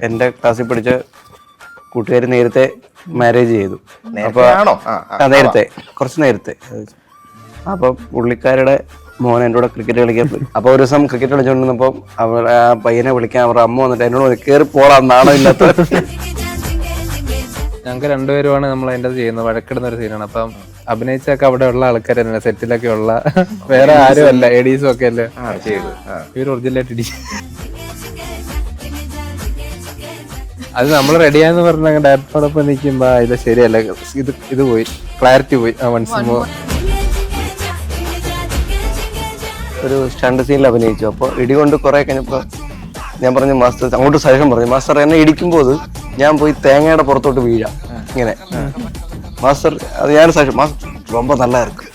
എൻ്റെ ക്ലാസ്സിൽ പഠിച്ച കൂട്ടുകാർ നേരത്തെ മാരേജ് ചെയ്തു. അപ്പോൾ നേരത്തെ കുറച്ച് നേരത്തെ. അപ്പോൾ പുള്ളിക്കാരുടെ മോൻ എൻ്റെ കൂടെ ക്രിക്കറ്റ് കളിക്കാൻ പോയി. അപ്പോൾ ഒരു ദിവസം ക്രിക്കറ്റ് കളിച്ചുകൊണ്ടിരുന്നപ്പോൾ അവർ ആ പയ്യനെ വിളിക്കാൻ അവരുടെ അമ്മ വന്നിട്ട് എന്നോട് കയറി പോടാൻ നാണോ ഇല്ലാത്ത. ഞങ്ങൾക്ക് രണ്ടുപേരുമാണ് നമ്മൾ അതിൻ്റെ ചെയ്യുന്നത്. വഴക്കിടുന്ന ഒരു സീനാണ്. അപ്പം അഭിനയിച്ചൊക്കെ അവിടെ ഉള്ള ആൾക്കാർ തന്നെ, സെറ്റിലൊക്കെ ഉള്ള വേറെ ആരും അല്ല, എഡീസും ഒക്കെ അല്ലേ ഇവർ ഒറിജിനലായിട്ട് ഇടി. അത് നമ്മൾ റെഡിയാന്ന് പറഞ്ഞ ഡയറക്ടറോടൊപ്പം നിൽക്കുമ്പോ ഇത് ശരിയല്ല, ഇത് പോയി, ക്ലാരിറ്റി പോയി. ഒരു സ്റ്റണ്ട് സീനിൽ അഭിനയിച്ചു. അപ്പോൾ ഇടികൊണ്ട് കുറെ കഴിഞ്ഞപ്പോൾ ഞാൻ പറഞ്ഞു മാസ്റ്റർ, അങ്ങോട്ട് സജഷൻ പറഞ്ഞു, മാസ്റ്റർ എന്നെ ഇടിക്കുമ്പോൾ ഞാൻ പോയി തേങ്ങയുടെ പുറത്തോട്ട് വീഴാം ഇങ്ങനെ. മാസ്റ്റർ അത് ഞാൻ സജഷൻ, മാസ്റ്റർ ரொம்ப நல்லா இருக்கு,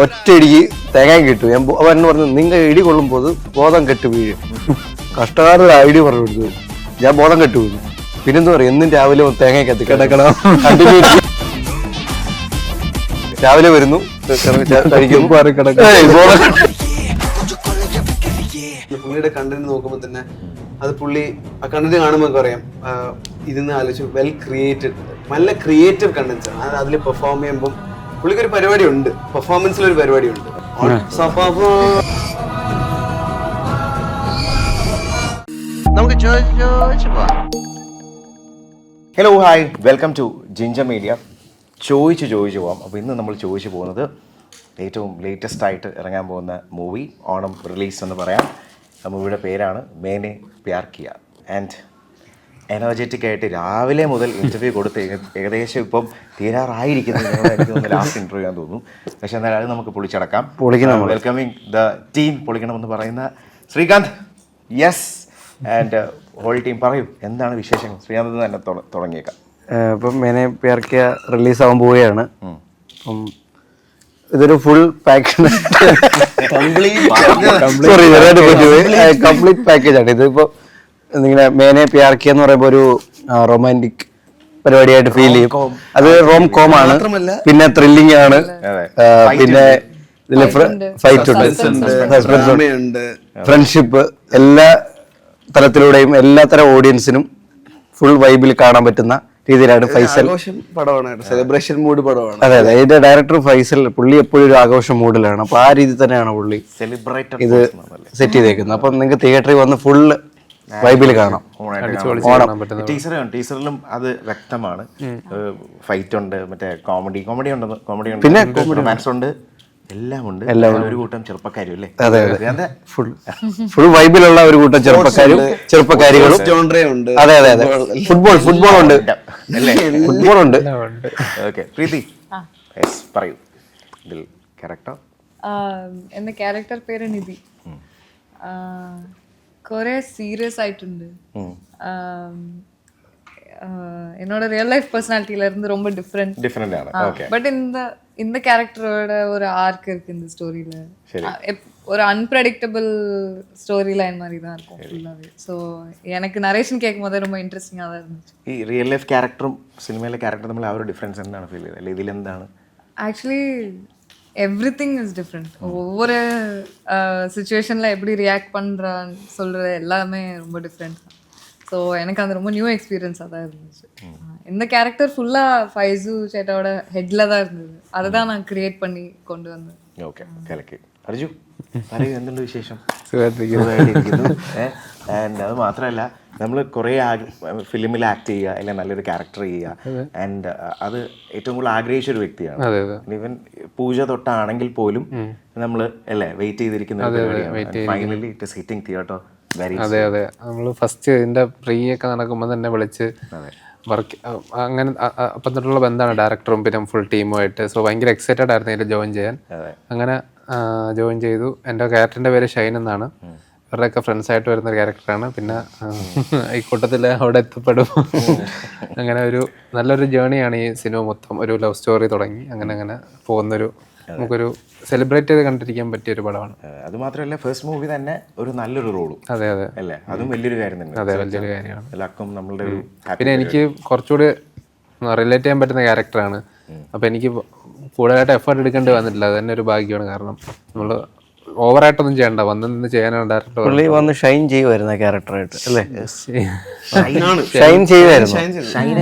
ഒറ്റ ഇടിക്ക് തേങ്ങ കിട്ടും. ഞാൻ അവൻ എന്നെ പറഞ്ഞു, നിങ്ങൾ ഇടി കൊള്ളുമ്പോൾ ബോധം കെട്ട് വീഴും. കഷ്ടകാലം ഐഡിയ പറഞ്ഞു കൊടുത്തു. ഞാൻ ബോധം കെട്ടു വീണു. പിന്നെന്താ പറയുക, എന്നും രാവിലെ തേങ്ങയ്ക്കത്തി കിടക്കണം. രാവിലെ വരുന്നു, പുള്ളിയുടെ കണ്ടന്റ് നോക്കുമ്പോൾ തന്നെ അത് പുള്ളി ആ കണ്ടന്റ് കാണുമ്പോൾ പറയാം ഇതിന്ന് ആലോചിച്ചു വെൽ ക്രിയേറ്റഡ്, നല്ല ക്രിയേറ്റീവ് കണ്ടന്റ്സ് ആണ്. അതിൽ പെർഫോം ചെയ്യുമ്പോൾ പുള്ളിക്ക് ഒരു പരിപാടി ഉണ്ട്, പെർഫോമൻസിലൊരു പരിപാടി ഉണ്ട്. നമുക്ക് hello hi, welcome to Ginger Media. ചോദിച്ചു പോവാം. അപ്പോൾ ഇന്ന് നമ്മൾ ചോദിച്ചു പോകുന്നത് ഏറ്റവും ലേറ്റസ്റ്റ് ആയിട്ട് ഇറങ്ങാൻ പോകുന്ന മൂവി, ഓണം റിലീസ് എന്ന് പറയാം. ആ മൂവിയുടെ പേരാണ് മേനെ പ്യാർ കിയ. ആൻഡ് എനർജറ്റിക് ആയിട്ട് രാവിലെ മുതൽ ഇൻ്റർവ്യൂ കൊടുത്ത് ഏകദേശം ഇപ്പം തീരാറായിരിക്കുന്നത് എനിക്ക് തോന്നുന്നു ലാസ്റ്റ് ഇൻ്റർവ്യൂ ആണെന്ന് തോന്നുന്നു. പക്ഷേ എന്നാലും അത് നമുക്ക് പൊളിച്ചടക്കാം. Welcoming the team. പൊളിക്കണമെന്ന് പറയുന്ന Sreekanth, yes, and whole team. പറയൂ, എന്താണ് വിശേഷങ്ങൾ? ശ്രീകാന്ത് തന്നെ തുടങ്ങിയേക്കാം. ഇപ്പം മേനെ പ്യാർ കിയ റിലീസാവാൻ പോവുകയാണ്. അപ്പം ഇതൊരു ഫുൾ പാക്കേജ്, കംപ്ലീറ്റ് പാക്കേജ് ആണ്. ഇതിപ്പോ നിങ്ങളുടെ മേനെ പ്യാർ കിയ എന്ന് പറയുമ്പോൾ ഒരു റൊമാൻറ്റിക് പരിപാടിയായിട്ട് ഫീൽ ചെയ്യും. അത് റോം കോം ആണ്, പിന്നെ ത്രില്ലിംഗ് ആണ്, പിന്നെ ഇതില് ഫൈറ്റ് ഉണ്ട്, സസ്പെൻസ് ഉണ്ട്, ഫ്രണ്ട്ഷിപ്പ്. എല്ലാ തരത്തിലൂടെയും എല്ലാ തരം ഓഡിയൻസിനും ഫുൾ വൈബിൽ കാണാൻ പറ്റുന്ന രീതിയിലാണ് ഫൈസൽ. പടമാണ്, സെലിബ്രേഷൻ മൂഡ് പടമാണ്. അതെ അതെ, ഇതിന്റെ ഡയറക്ടർ ഫൈസൽ, പുള്ളി എപ്പോഴും ഒരു ആഘോഷ മൂഡിലാണ്. അപ്പൊ ആ രീതി തന്നെയാണ് പുള്ളി ഇത് സെറ്റ് ചെയ്തേക്കുന്നത്. അപ്പൊ നിങ്ങൾക്ക് തിയേറ്ററിൽ വന്ന് ഫുള്ള് വൈബിൽ കാണാം. ടീസറിലും അത് വ്യക്തമാണ്. ഫൈറ്റ് ഉണ്ട്, മറ്റേ കോമഡി ഉണ്ട്, പിന്നെ റൊമാൻസ് ഉണ്ട്, എല്ലാം ഉണ്ട്. ഒരു കൂട്ടം ചെറുപ്പക്കാരും അല്ലേ? അതെ അതെ, ഫുൾ വൈബിലുള്ള ഒരു കൂട്ടം ചെറുപ്പക്കാരികളും. അതെ അതെ അതെ, ഫുട്ബോൾ ഉണ്ട് അല്ലേ? ഫുട്ബോൾ ഉണ്ട്. ഓക്കെ, പ്രീതി പറയൂ, ഇതിൽ ക്യാരക്ടർ. എന്റെ ക്യാരക്ടർ പേര് നിധി. കുറെ സീരിയസ് ആയിട്ടുണ്ട്. என்னோட ரியல் லைஃப் பர்சனாலிட்டில இருந்து ரொம்ப டிஃபரெண்ட் ആണ്. ஓகே, பட் இந்த கேரக்டரோட ஒரு ஆர்க் இருக்கு இந்த ஸ்டோரியில. ஒரு அன்பிரடிக்டபிள் ஸ்டோரி லைன் மாதிரி தான் இருக்கும் ஃபுல்லாவே. ஸோ எனக்கு நரேஷன் கேட்கும்போது ரொம்ப இன்ட்ரெஸ்டிங்காக தான் இருந்துச்சு. ഈ റിയൽ ലൈഫ് ക്യാരക്ടറും സിനിമയിലെ ക്യാരക്ടറും തമ്മിൽ ആ ഒരു ഡിഫറൻസ് എന്താണ് ഫീൽ ചെയ്തത്? അല്ലെങ്കിൽ ഇതിലെന്താണ്? Actually everything is different. ஒவ்வொரு சுச்சுவேஷனில் எப்படி ரியாக்ட் பண்ணுறான்னு சொல்கிறது எல்லாமே ரொம்ப டிஃப்ரெண்ட் தான். ஸோ எனக்கு அது ரொம்ப நியூ எக்ஸ்பீரியன்ஸாக தான் இருந்துச்சு. இந்த கேரக்டர் ஃபுல்லாக ஃபைசு சேட்டாவோட ஹெட்டில் தான் இருந்தது. அதை தான் நான் கிரியேட் பண்ணி கொண்டு வந்தேன். ഓക്കെ, കലക്കി. അർജു പറയൂ, എന്തുണ്ട് വിശേഷം? ആൻഡ് അത് മാത്രമല്ല, നമ്മൾ കുറേ ഫിലിമിൽ ആക്ട് ചെയ്യുക, അല്ലെങ്കിൽ നല്ലൊരു ക്യാരക്ടർ ചെയ്യുക, ആൻഡ് അത് ഏറ്റവും കൂടുതൽ ആഗ്രഹിച്ച ഒരു വ്യക്തിയാണ്. ഈവൻ പൂജ തൊട്ടാണെങ്കിൽ പോലും നമ്മൾ അല്ലേ വെയിറ്റ് ചെയ്തിരിക്കുന്ന finally it is hitting theatre. അതെ അതെ, നമ്മൾ ഫസ്റ്റ് ഇതിന്റെ പ്രീ ഒക്കെ നടക്കുമ്പോൾ തന്നെ വിളിച്ച് വർക്ക് അങ്ങനെ അപ്പം തൊട്ടുള്ള ബന്ധമാണ് ഡയറക്ടറും പിന്നെ ഫുൾ ടീമുമായിട്ട്. സോ ഭയങ്കര എക്സൈറ്റഡ് ആയിരുന്നു ഇതിൽ ജോയിൻ ചെയ്യാൻ. അങ്ങനെ ജോയിൻ ചെയ്തു. എൻ്റെ ക്യാരക്ടറിൻ്റെ പേര് ഷൈൻ എന്നാണ്. ഇവരുടെയൊക്കെ ഫ്രണ്ട്സായിട്ട് വരുന്ന ഒരു ക്യാരക്ടറാണ്. പിന്നെ ഈ കൂട്ടത്തിൽ അവിടെ എത്തപ്പെടും. അങ്ങനെ ഒരു നല്ലൊരു ജേണിയാണ് ഈ സിനിമ മൊത്തം. ഒരു ലവ് സ്റ്റോറി തുടങ്ങി അങ്ങനെ പോകുന്നൊരു, നമുക്കൊരു സെലിബ്രേറ്റ് ചെയ്ത് കണ്ടിരിക്കാൻ പറ്റിയ ഒരു പടമാണ്. അത് മാത്രമല്ല, ഫസ്റ്റ് മൂവി തന്നെ ഒരു നല്ലൊരു റോളും. അതെ അതെ അല്ലേ, അതും വലിയൊരു കാര്യം തന്നെ. അതെ, വലിയൊരു കാര്യമാണ്. എല്ലാവർക്കും നമ്മളുടെ ഒരു, പിന്നെ എനിക്ക് കുറച്ചുകൂടി റിലേറ്റ് ചെയ്യാൻ പറ്റുന്ന ക്യാരക്ടറാണ്. അപ്പോൾ എനിക്ക് കൂടുതലായിട്ട് എഫേർട്ട് എടുക്കേണ്ടി വന്നിട്ടില്ല. അത് തന്നെ ഒരു ഭാഗ്യമാണ്. കാരണം നമ്മൾ ഓവറായിട്ടൊന്നും ചെയ്യണ്ട, വന്ന് ചെയ്യാനാണ് ഡയറക്ടർ. പുള്ളി വന്ന് ഷൈൻ ചെയ്യുമായിരുന്നു ആ ക്യാരക്ടറായിട്ട് അല്ലേ? ഷൈൻ ചെയ്യുമായിരുന്നു,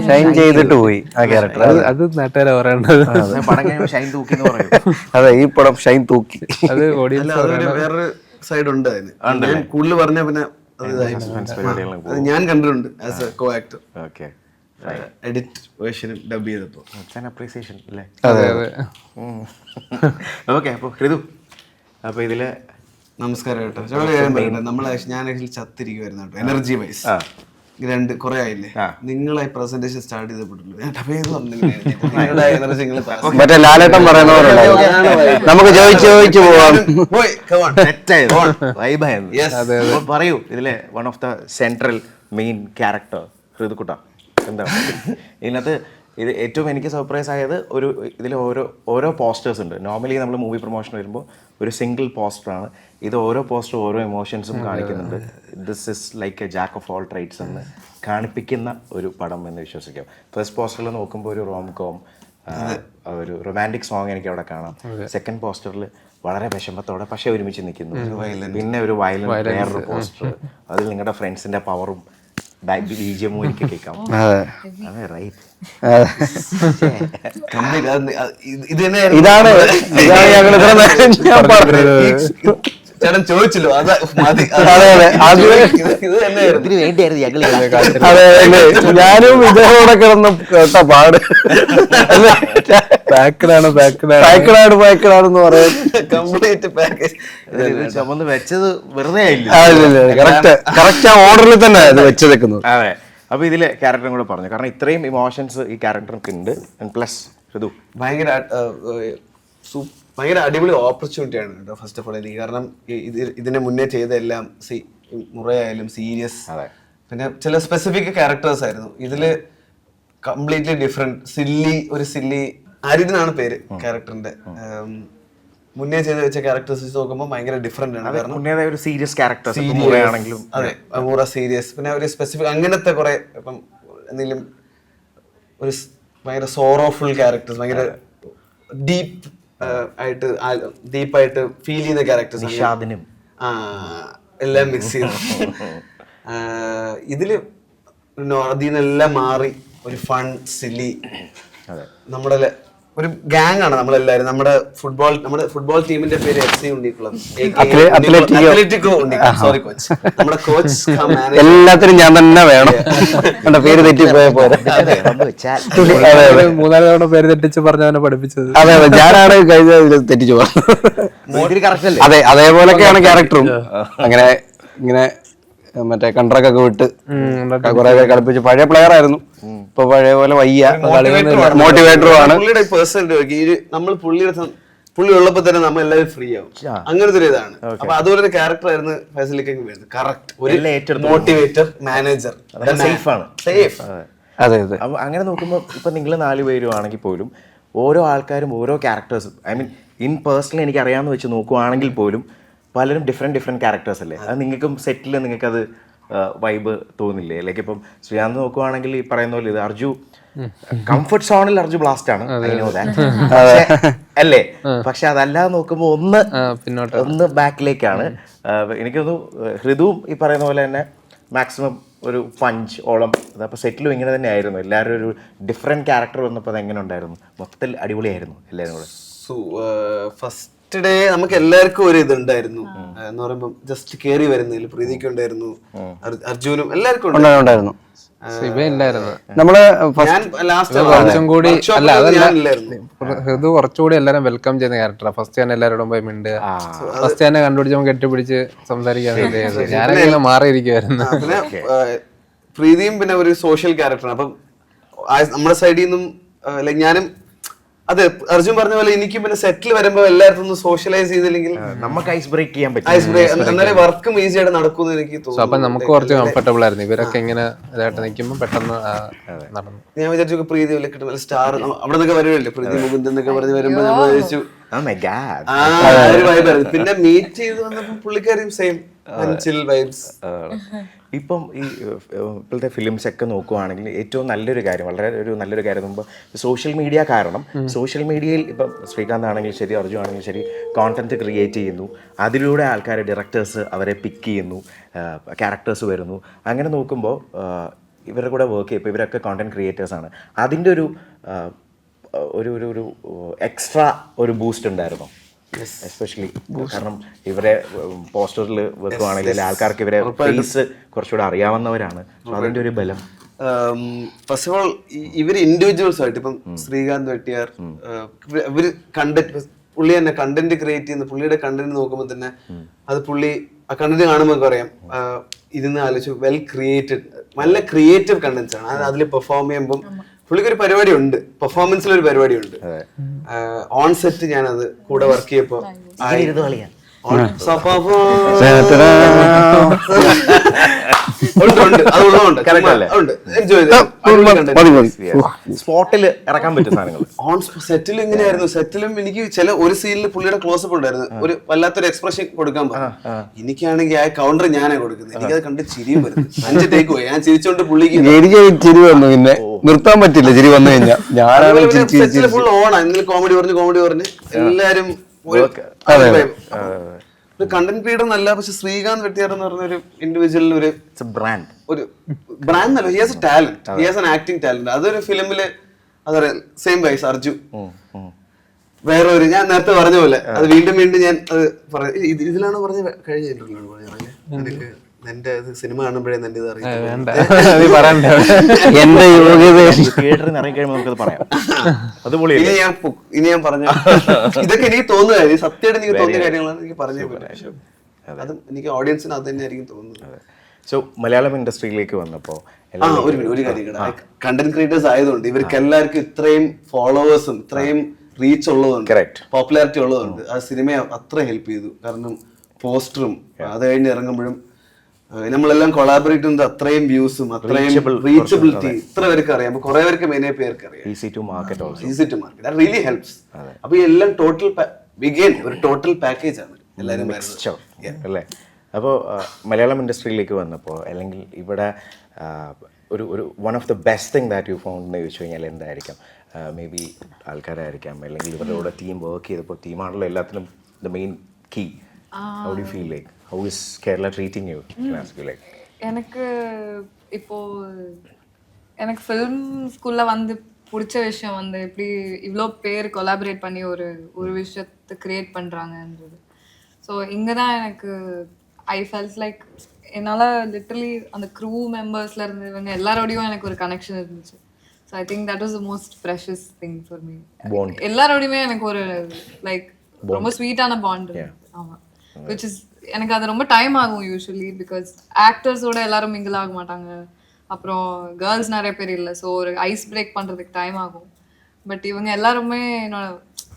ഷൈൻ ചെയ്തിട്ട് പോയി ആ ക്യാരക്ടർ. അത് നാട്ടുകാരെ പറയേണ്ടത്. പടം കഴിയുമ്പോൾ ഷൈൻ തൂക്കി എന്ന് പറയും. അതെ, ഈ പടം ഷൈൻ തൂക്കി. അത് ഓഡിയൻസ് വേറൊരു സൈഡ് ഉണ്ട് അതിന്. ഞാൻ കൂടുതൽ പറഞ്ഞ പിന്നെ അത് ഞാൻ കണ്ടിട്ടുണ്ട് as a co actor. Okay, edit വേർഷനും ഡബ് ചെയ്തപ്പോ അപ്രീസിയേഷൻ അല്ലേ? അതെ അതെ. ഓക്കെ, അപ്പോൾ ഹൃദു, അപ്പോൾ ഇതില് നമസ്കാരം കേട്ടോ. നമ്മൾ ഞാൻ ആക്ച്വലി ചത്തിരിക്കുവായിരുന്നു കേട്ടോ, എനർജി വൈസ്. രണ്ട് കുറെ ആയില്ലേ നിങ്ങളെ പ്രസന്റേഷൻ സ്റ്റാർട്ട് ചെയ്തപ്പെട്ടുള്ളൂ. ഞാൻ ടപ്പേ എന്ന് പറഞ്ഞില്ലേ എനർജി മറ്റേ ലാലേട്ടൻ പറയുന്ന പോലെ നമുക്ക് ചോദിച്ചു പോവാം. പറയൂ, ഇതിലെ one of the central main character ഹൃദുക്കുട്ട എന്താണ് ഇതിനകത്ത്? ഇത് ഏറ്റവും എനിക്ക് സർപ്രൈസ് ആയത് ഇതിൽ ഓരോ പോസ്റ്റേഴ്സ് ഉണ്ട്. നോർമലി നമ്മൾ മൂവി പ്രൊമോഷൻ വരുമ്പോൾ ഒരു സിംഗിൾ പോസ്റ്ററാണ്. ഇത് ഓരോ പോസ്റ്ററും ഓരോ ഇമോഷൻസും കാണിക്കുന്നുണ്ട്. This is like a jack of all trades എന്ന് കാണിപ്പിക്കുന്ന ഒരു പടം എന്ന് വിശ്വസിക്കാം. ഫസ്റ്റ് പോസ്റ്ററിൽ നോക്കുമ്പോൾ ഒരു റോം കോം, ഒരു റൊമാൻറ്റിക് സോങ് എനിക്ക് അവിടെ കാണാം. സെക്കൻഡ് പോസ്റ്ററിൽ വളരെ വിഷമത്തോടെ പക്ഷേ ഒരുമിച്ച് നിൽക്കുന്നു. പിന്നെ ഒരു വയലൻസ് വേറൊരു പോസ്റ്റർ, അതിൽ നിങ്ങളുടെ ഫ്രണ്ട്സിൻ്റെ പവറും ബീജിയമും എനിക്ക് കേൾക്കാം. അതെ, റൈറ്റ്. ഇതാണ് ഞങ്ങൾ ചേട്ടൻ ചോദിച്ചല്ലോ, ഞാനും ഇതോടെ കിടന്ന് കേട്ട പാട് പാക്കഡാണെന്ന് പറയാൻ കംപ്ലീറ്റ് പാക്കേജ് ചുമന്ന് വെച്ചത് വെറുതെ കറക്റ്റ് ആ ഓർഡറിൽ തന്നെ ഇത് വെച്ചേക്കുന്നത്. അതെ. അപ്പൊ ഇതിലെ ക്യാരക്ടറും കൂടെ പറഞ്ഞു, കാരണം ഇത്രയും ഇമോഷൻസ് ഈ ക്യാരക്ടർക്ക് ഉണ്ട്. പ്ലസ് ഹൃദു ഭയങ്കര അടിപൊളി ഓപ്പർച്യൂണിറ്റിയാണ് കേട്ടോ ഫസ്റ്റ് ഓഫ് ഓൾ എനിക്ക്. കാരണം ഇതിനെ മുന്നേ ചെയ്ത എല്ലാം മുറയായാലും സീരിയസ്, പിന്നെ ചില സ്പെസിഫിക് ക്യാരക്ടേഴ്സ് ആയിരുന്നു. ഇതില് കംപ്ലീറ്റ്ലി ഡിഫറെന്റ്. ഒരു സില്ലി ആരിദിനാണ് പേര് ക്യാരക്ടറിന്റെ. മുന്നേ ചെയ്ത് വെച്ച ക്യാരക്ടേഴ്സ് നോക്കുമ്പോൾ ഭയങ്കര ഡിഫറെന്റ് ആണ്. കാരണം മുന്നേ ഒരു സീരിയസ് ക്യാരക്ടേഴ്സ് ആണെങ്കിലും അതെ, മുറ സീരിയസ്, പിന്നെ ഒരു സ്പെസിഫിക് അങ്ങനത്തെ കുറെ ഇപ്പം എന്തെങ്കിലും ഒരു ഭയങ്കര സോറോഫുൾ ക്യാരക്ടേഴ്സ്, ഭയങ്കര ഡീപ്പായിട്ട് ഫീൽ ചെയ്യുന്ന ക്യാരക്ടേഴ്സ് എല്ലാം മിക്സ് ചെയ്തു. ഇതില് അതിന്നെല്ലാം മാറി ഒരു ഫൺ സില്ലി, നമ്മുടെ ഒരു ഗാങ് ആണ് നമ്മളെല്ലാരും. നമ്മുടെ ഫുട്ബോൾ ടീമിന്റെ പേര് FC Unnikulam, Atletico Unnikulam. Sorry coach, നമ്മുടെ കോച്ച് എല്ലാത്തിനും ഞാൻ തന്നെ വേണം. എന്റെ പേര് തെറ്റിപ്പോയ പോലെ 3-4 തവണ പേര് തെറ്റിച്ച് പറഞ്ഞവനെ പഠിപ്പിച്ചത്. അതെ, ഞാനാണ് കഴിഞ്ഞ തെറ്റിച്ചു പോയത്. അതെ, അതേപോലൊക്കെയാണ് ക്യാരക്ടറും. അങ്ങനെ ഇങ്ങനെ മറ്റേ കണ്ട്രക്കൊക്കെ വിട്ട് കുറെ പേര് കളിപ്പിച്ച് പഴയ പ്ലെയർ ആയിരുന്നു. ഇപ്പൊ പഴയ പോലെ വയ്യ, മോട്ടിവേറ്ററും ആണ്. പുള്ളിയുടെ പേഴ്സണൽ നമ്മൾ പുള്ളി ഉള്ളപ്പോ തന്നെ നമ്മൾ എല്ലാവരും ഫ്രീ ആവും. അങ്ങനത്തെ ഒരു ഇതാണ്. അപ്പൊ അതുപോലെ ഒരു ക്യാരക്ടർ ആയിരുന്നു ഫൈസലിലേക്ക് വരുന്നത്. കറക്റ്റ് ഒരു മോട്ടിവേറ്റർ, മാനേജർ, സേഫ്. അതെ അതെ. അപ്പൊ അങ്ങനെ നോക്കുമ്പോൾ ഇപ്പൊ നിങ്ങൾ 4 പേരും ആണെങ്കിൽ പോലും ഓരോ ആൾക്കാരും ഓരോ ക്യാരക്ടേഴ്സും, ഐ മീൻ ഇൻ പേഴ്സണലി എനിക്ക് അറിയാമെന്ന് വെച്ച് നോക്കുവാണെങ്കിൽ പോലും പലരും ഡിഫറെൻറ്റ് ക്യാരക്ടേഴ്സ് അല്ലേ? അത് നിങ്ങൾക്കും സെറ്റിൽ നിങ്ങൾക്കത് വൈബ് തോന്നില്ലേ? ലൈക്ക് ഇപ്പം ശ്രീകാന്ത് നോക്കുവാണെങ്കിൽ ഈ പറയുന്ന പോലെ ഇത് അർജു കംഫർട്ട് സോണിൽ അർജു ബ്ലാസ്റ്റ് ആണ് അല്ലേ? പക്ഷെ അതല്ലാതെ നോക്കുമ്പോൾ ഒന്ന് ബാക്കിലേക്കാണ്. എനിക്കൊന്നു ഹൃദുവും ഈ പറയുന്ന പോലെ തന്നെ മാക്സിമം ഒരു പഞ്ച് ഓളം. അപ്പോൾ സെറ്റിലും ഇങ്ങനെ തന്നെ ആയിരുന്നു. എല്ലാവരും ഒരു ഡിഫറെൻറ്റ് ക്യാരക്ടർ വന്നപ്പോൾ അത് എങ്ങനെ ഉണ്ടായിരുന്നു? മൊത്തത്തിൽ അടിപൊളിയായിരുന്നു എല്ലാവരും കൂടെ. ഫസ്റ്റ് ഡേ നമുക്ക് എല്ലാവർക്കും ഒരു ഇതുണ്ടായിരുന്നു എന്ന് പറയുമ്പോൾ ജസ്റ്റ് കേറി വരുന്നതിൽ പ്രീതിക്ക് ഉണ്ടായിരുന്നു, അർജുനും എല്ലാവർക്കും ഉണ്ടായിരുന്നു. നമ്മള് കുറച്ചും കൂടി കുറച്ചുകൂടി എല്ലാരും വെൽക്കം ചെയ്യുന്ന ക്യാരക്ടറാണ്. ഫസ്റ്റ് തന്നെ എല്ലാവരോടും പോയി മിണ്ടുക, ഫസ്റ്റ് തന്നെ കണ്ടുപിടിച്ചപ്പോൾ കെട്ടിപ്പിടിച്ച് സംസാരിക്കാൻ ഞാനങ്ങനെ മാറിയിരിക്കുവായിരുന്നു. പിന്നെ പ്രീതിയും പിന്നെ ഒരു സോഷ്യൽ ക്യാരക്ടറാണ്. അപ്പം നമ്മുടെ സൈഡിൽ നിന്നും ഞാനും അതെ അർജുൻ പറഞ്ഞ പോലെ എനിക്കും പിന്നെ സെറ്റിൽ വരുമ്പോ എല്ലായിടത്തും ഒന്ന് സോഷ്യലൈസ് ചെയ്തില്ലെങ്കിൽ നമുക്ക് ഐസ് ബ്രേക്ക് ചെയ്യാൻ പറ്റും. എന്നാലേ വർക്കും ഈസി ആയിട്ട് നടക്കുമെന്ന് എനിക്ക് തോന്നുന്നു. അപ്പൊ നമുക്ക് കുറച്ച് കംഫർട്ടബിൾ ആയിരുന്നു. ഇവരൊക്കെ ഇങ്ങനെ ഇതായിട്ട് നിൽക്കുമ്പോൾ പെട്ടെന്ന് നടന്നു. ഞാൻ വിചാരിച്ചു പ്രീതി വല്ല കിട്ടും സ്റ്റാർ അവിടെ നിന്നൊക്കെ വരുമല്ലേ, പ്രീതി മുകുന്ദൻ എന്നൊക്കെ പറഞ്ഞ് വരുമ്പോ നമ്മൾ വിചാരിച്ചു. പിന്നെ മീറ്റ് ചെയ്ത് വന്നപ്പോ പുള്ളിക്കാരിയും സെയിം ചിൽ വൈബ്സ്. ഇപ്പം ഈ ഇപ്പോഴത്തെ ഫിലിംസ് ഒക്കെ നോക്കുവാണെങ്കിൽ ഏറ്റവും നല്ലൊരു കാര്യം, വളരെ ഒരു നല്ലൊരു കാര്യം മുമ്പ് സോഷ്യൽ മീഡിയ കാരണം സോഷ്യൽ മീഡിയയിൽ ഇപ്പം ശ്രീകാന്ത് ആണെങ്കിലും ശരി, അർജുൻ ആണെങ്കിലും ശരി, കോണ്ടന്റ് ക്രിയേറ്റ് ചെയ്യുന്നു. അതിലൂടെ ആൾക്കാർ ഡയറക്ടേഴ്സ് അവരെ പിക്ക് ചെയ്യുന്നു, ക്യാരക്ടേഴ്സ് വരുന്നു. അങ്ങനെ നോക്കുമ്പോൾ ഇവരുടെ കൂടെ വർക്ക് ചെയ്യും. ഇപ്പോൾ ഇവരൊക്കെ കോണ്ടന്റ് ക്രിയേറ്റേഴ്സാണ്. അതിൻ്റെ ഒരു ഒരു എക്സ്ട്രാ ഒരു ബൂസ്റ്റ് ഉണ്ടായിരുന്നു എസ്പെഷ്യലി. കാരണം ഇവരെ പോസ്റ്ററിൽ വെക്കുവാണെങ്കിൽ ആൾക്കാർക്ക് ഇവരെ ഫേസ് കുറച്ചുകൂടെ അറിയാവുന്നവരാണ്. അതിൻ്റെ ഒരു ബലം. ഫസ്റ്റ് ഓഫ് ഓൾ ഇവര് ഇൻഡിവിജ്വൽസ് ആയിട്ട് ഇപ്പം ശ്രീകാന്ത് വെട്ടിയാർ ഇവര് കണ്ടന്റ്, പുള്ളി തന്നെ കണ്ടന്റ് ക്രിയേറ്റ് ചെയ്യുന്ന, പുള്ളിയുടെ കണ്ടന്റ് നോക്കുമ്പോൾ തന്നെ അത് പുള്ളി ആ കണ്ടന്റ് കാണുമ്പോൾ അറിയാം. ഇതിന്ന് ആലോചിച്ചു വെൽ ക്രിയേറ്റഡ്, നല്ല ക്രിയേറ്റീവ് കണ്ടന്റ്സ് ആണ്. അതിൽ പെർഫോം ചെയ്യുമ്പോൾ പുള്ളിക്ക് ഒരു പരിപാടി ഉണ്ട്, പെർഫോമൻസിൽ ഒരു പരിപാടി ഉണ്ട്. ഓൺ സെറ്റ് ഞാനത് കൂടെ വർക്ക് ചെയ്യപ്പോ സ്പോട്ടിൽ ഇറക്കാൻ പറ്റും സാധനങ്ങൾ. ഓൺ സെറ്റിൽ ഇങ്ങനെയായിരുന്നു. സെറ്റിലും എനിക്ക് ചില ഒരു സീനിൽ പുള്ളിയുടെ ക്ലോസപ്പ് ഉണ്ടായിരുന്നു, ഒരു വല്ലാത്തൊരു എക്സ്പ്രഷൻ കൊടുക്കാൻ പറഞ്ഞു. എനിക്കാണെങ്കിൽ ആ കൗണ്ടർ ഞാനാ കൊടുക്കുന്നത്. എനിക്കത് കണ്ട് ചിരിയും വരുന്നു. 5 ടേക്ക് പോയി. ഞാൻ ചിരിച്ചോണ്ട് പുള്ളിക്ക് എനിക്ക് ചിരി വന്നു, പിന്നെ നിർത്താൻ പറ്റില്ല ചിരി വന്നു കഴിഞ്ഞാൽ. സെറ്റിൽ ഫുൾ ഓണാ. ഇന്നലെ കോമഡി പറഞ്ഞ് എല്ലാരും കണ്ടന്റ് ക്രിയേറ്റർ നല്ല. പക്ഷെ ശ്രീകാന്ത് വെട്ടിയാർ എന്ന് പറഞ്ഞ ഒരു ഇൻഡിവിജ്വലിന് ഒരു ബ്രാൻഡ്, ഒരു ബ്രാൻഡ് അല്ല, he has A talent, he has an acting talent. അതൊരു ഫിലിമില് അതെ സെയിം വൈസ് അർജു വേറെ ഒരു, ഞാൻ നേരത്തെ പറഞ്ഞ പോലെ അത് വീണ്ടും ഞാൻ അത് ഇതിലാണ് പറഞ്ഞ കഴിഞ്ഞ ഇന്റർവ്യൂലാണ് പറഞ്ഞത്. എന്റെ സിനിമ കാണുമ്പോഴേ എന്റെ ഇത് അറിയാം. എന്റെ തിയേറ്ററിൽ ഇറങ്ങി കഴിയുമ്പോൾ നമുക്കത് പറയാം. അതുപോലെ ഇനി ഞാൻ പറഞ്ഞ ഇതൊക്കെ എനിക്ക് തോന്നുക സത്യമായിട്ട് എനിക്ക് തോന്നിയ കാര്യങ്ങളാണ് എനിക്ക് പറഞ്ഞേ പറ്റും. അതും എനിക്ക് ഓഡിയൻസിന് അത് തന്നെ ആയിരിക്കും തോന്നുന്നത്. സോ മലയാളം ഇൻഡസ്ട്രിയിലേക്ക് വന്നപ്പോൾ ഒരു കാര്യം, കണ്ടന്റ് ക്രിയേറ്റേഴ്സ് ആയതുകൊണ്ട് ഇവർക്ക് എല്ലാവർക്കും ഇത്രയും ഫോളോവേഴ്സും ഇത്രയും റീച്ച് ഉള്ളതുകൊണ്ട്, പോപ്പുലാരിറ്റി ഉള്ളതുകൊണ്ട് ആ സിനിമയെ അത്ര ഹെൽപ്പ് ചെയ്തു. കാരണം പോസ്റ്ററും അത് കഴിഞ്ഞ് ഇറങ്ങുമ്പോഴും നമ്മളെല്ലാം കൊളാബറേറ്റ് ചെയ്യുന്നത് അത്രയും വ്യൂസും അത്രയും റീച്ചബിലിറ്റി ഇത്ര പേർക്ക് അറിയാം. അപ്പൊ കുറെ പേർക്ക് മെയിൻ പേർക്ക് അറിയാം. Easy to market, that really helps. അപ്പൊ എല്ലാം ടോട്ടൽ ബിഗിൻ ഒരു ടോട്ടൽ പാക്കേജ് ആണ് എല്ലാവരും അല്ലേ. അപ്പോൾ മലയാളം ഇൻഡസ്ട്രിയിലേക്ക് വന്നപ്പോൾ അല്ലെങ്കിൽ ഇവിടെ ഒരു one of the best thing that you found എന്ന് ചോദിച്ചു കഴിഞ്ഞാൽ എന്തായിരിക്കാം? മേ ബി ആൾക്കാരായിരിക്കാം, അല്ലെങ്കിൽ ഇവരുടെ കൂടെ ടീം വർക്ക് ചെയ്തപ്പോൾ ടീമാണല്ലോ എല്ലാത്തിനും the main key. How do you feel like? How is Kerala treating you? எனக்கு இப்போ எனக்கு ஃபிலிம் ஸ்கூல்ல வந்து பிடிச்ச விஷயம் வந்து எப்படி இவ்வளோ பேர் கொலாபரேட் பண்ணி ஒரு விஷயத்தை கிரியேட் பண்ணுறாங்கன்றது. ஸோ இங்கே தான் எனக்கு ஐ ஃபெல்ட் லைக் என்னால் லிட்டரலி அந்த க்ரூ மெம்பர்ஸில் இருந்து இவங்க எல்லாரோடையும் எனக்கு ஒரு கனெக்ஷன் இருந்துச்சு. So I think that was the most precious thing for me. எல்லாரோடையுமே எனக்கு ஒரு லைக் ரொம்ப ஸ்வீட்டான பாண்ட். ஆமாம், விச் இஸ் எனக்கு அது ரொம்ப டைம் ஆகும் யூஸ்வலி, பிகாஸ் ஆக்டர்ஸோட எல்லாரும் மிங்கிள் ஆக மாட்டாங்க. அப்புறம் கேர்ள்ஸ் நிறைய பேர் இல்லை, ஸோ ஒரு ஐஸ் பிரேக் பண்ணுறதுக்கு டைம் ஆகும். பட் இவங்க எல்லாருமே என்னோட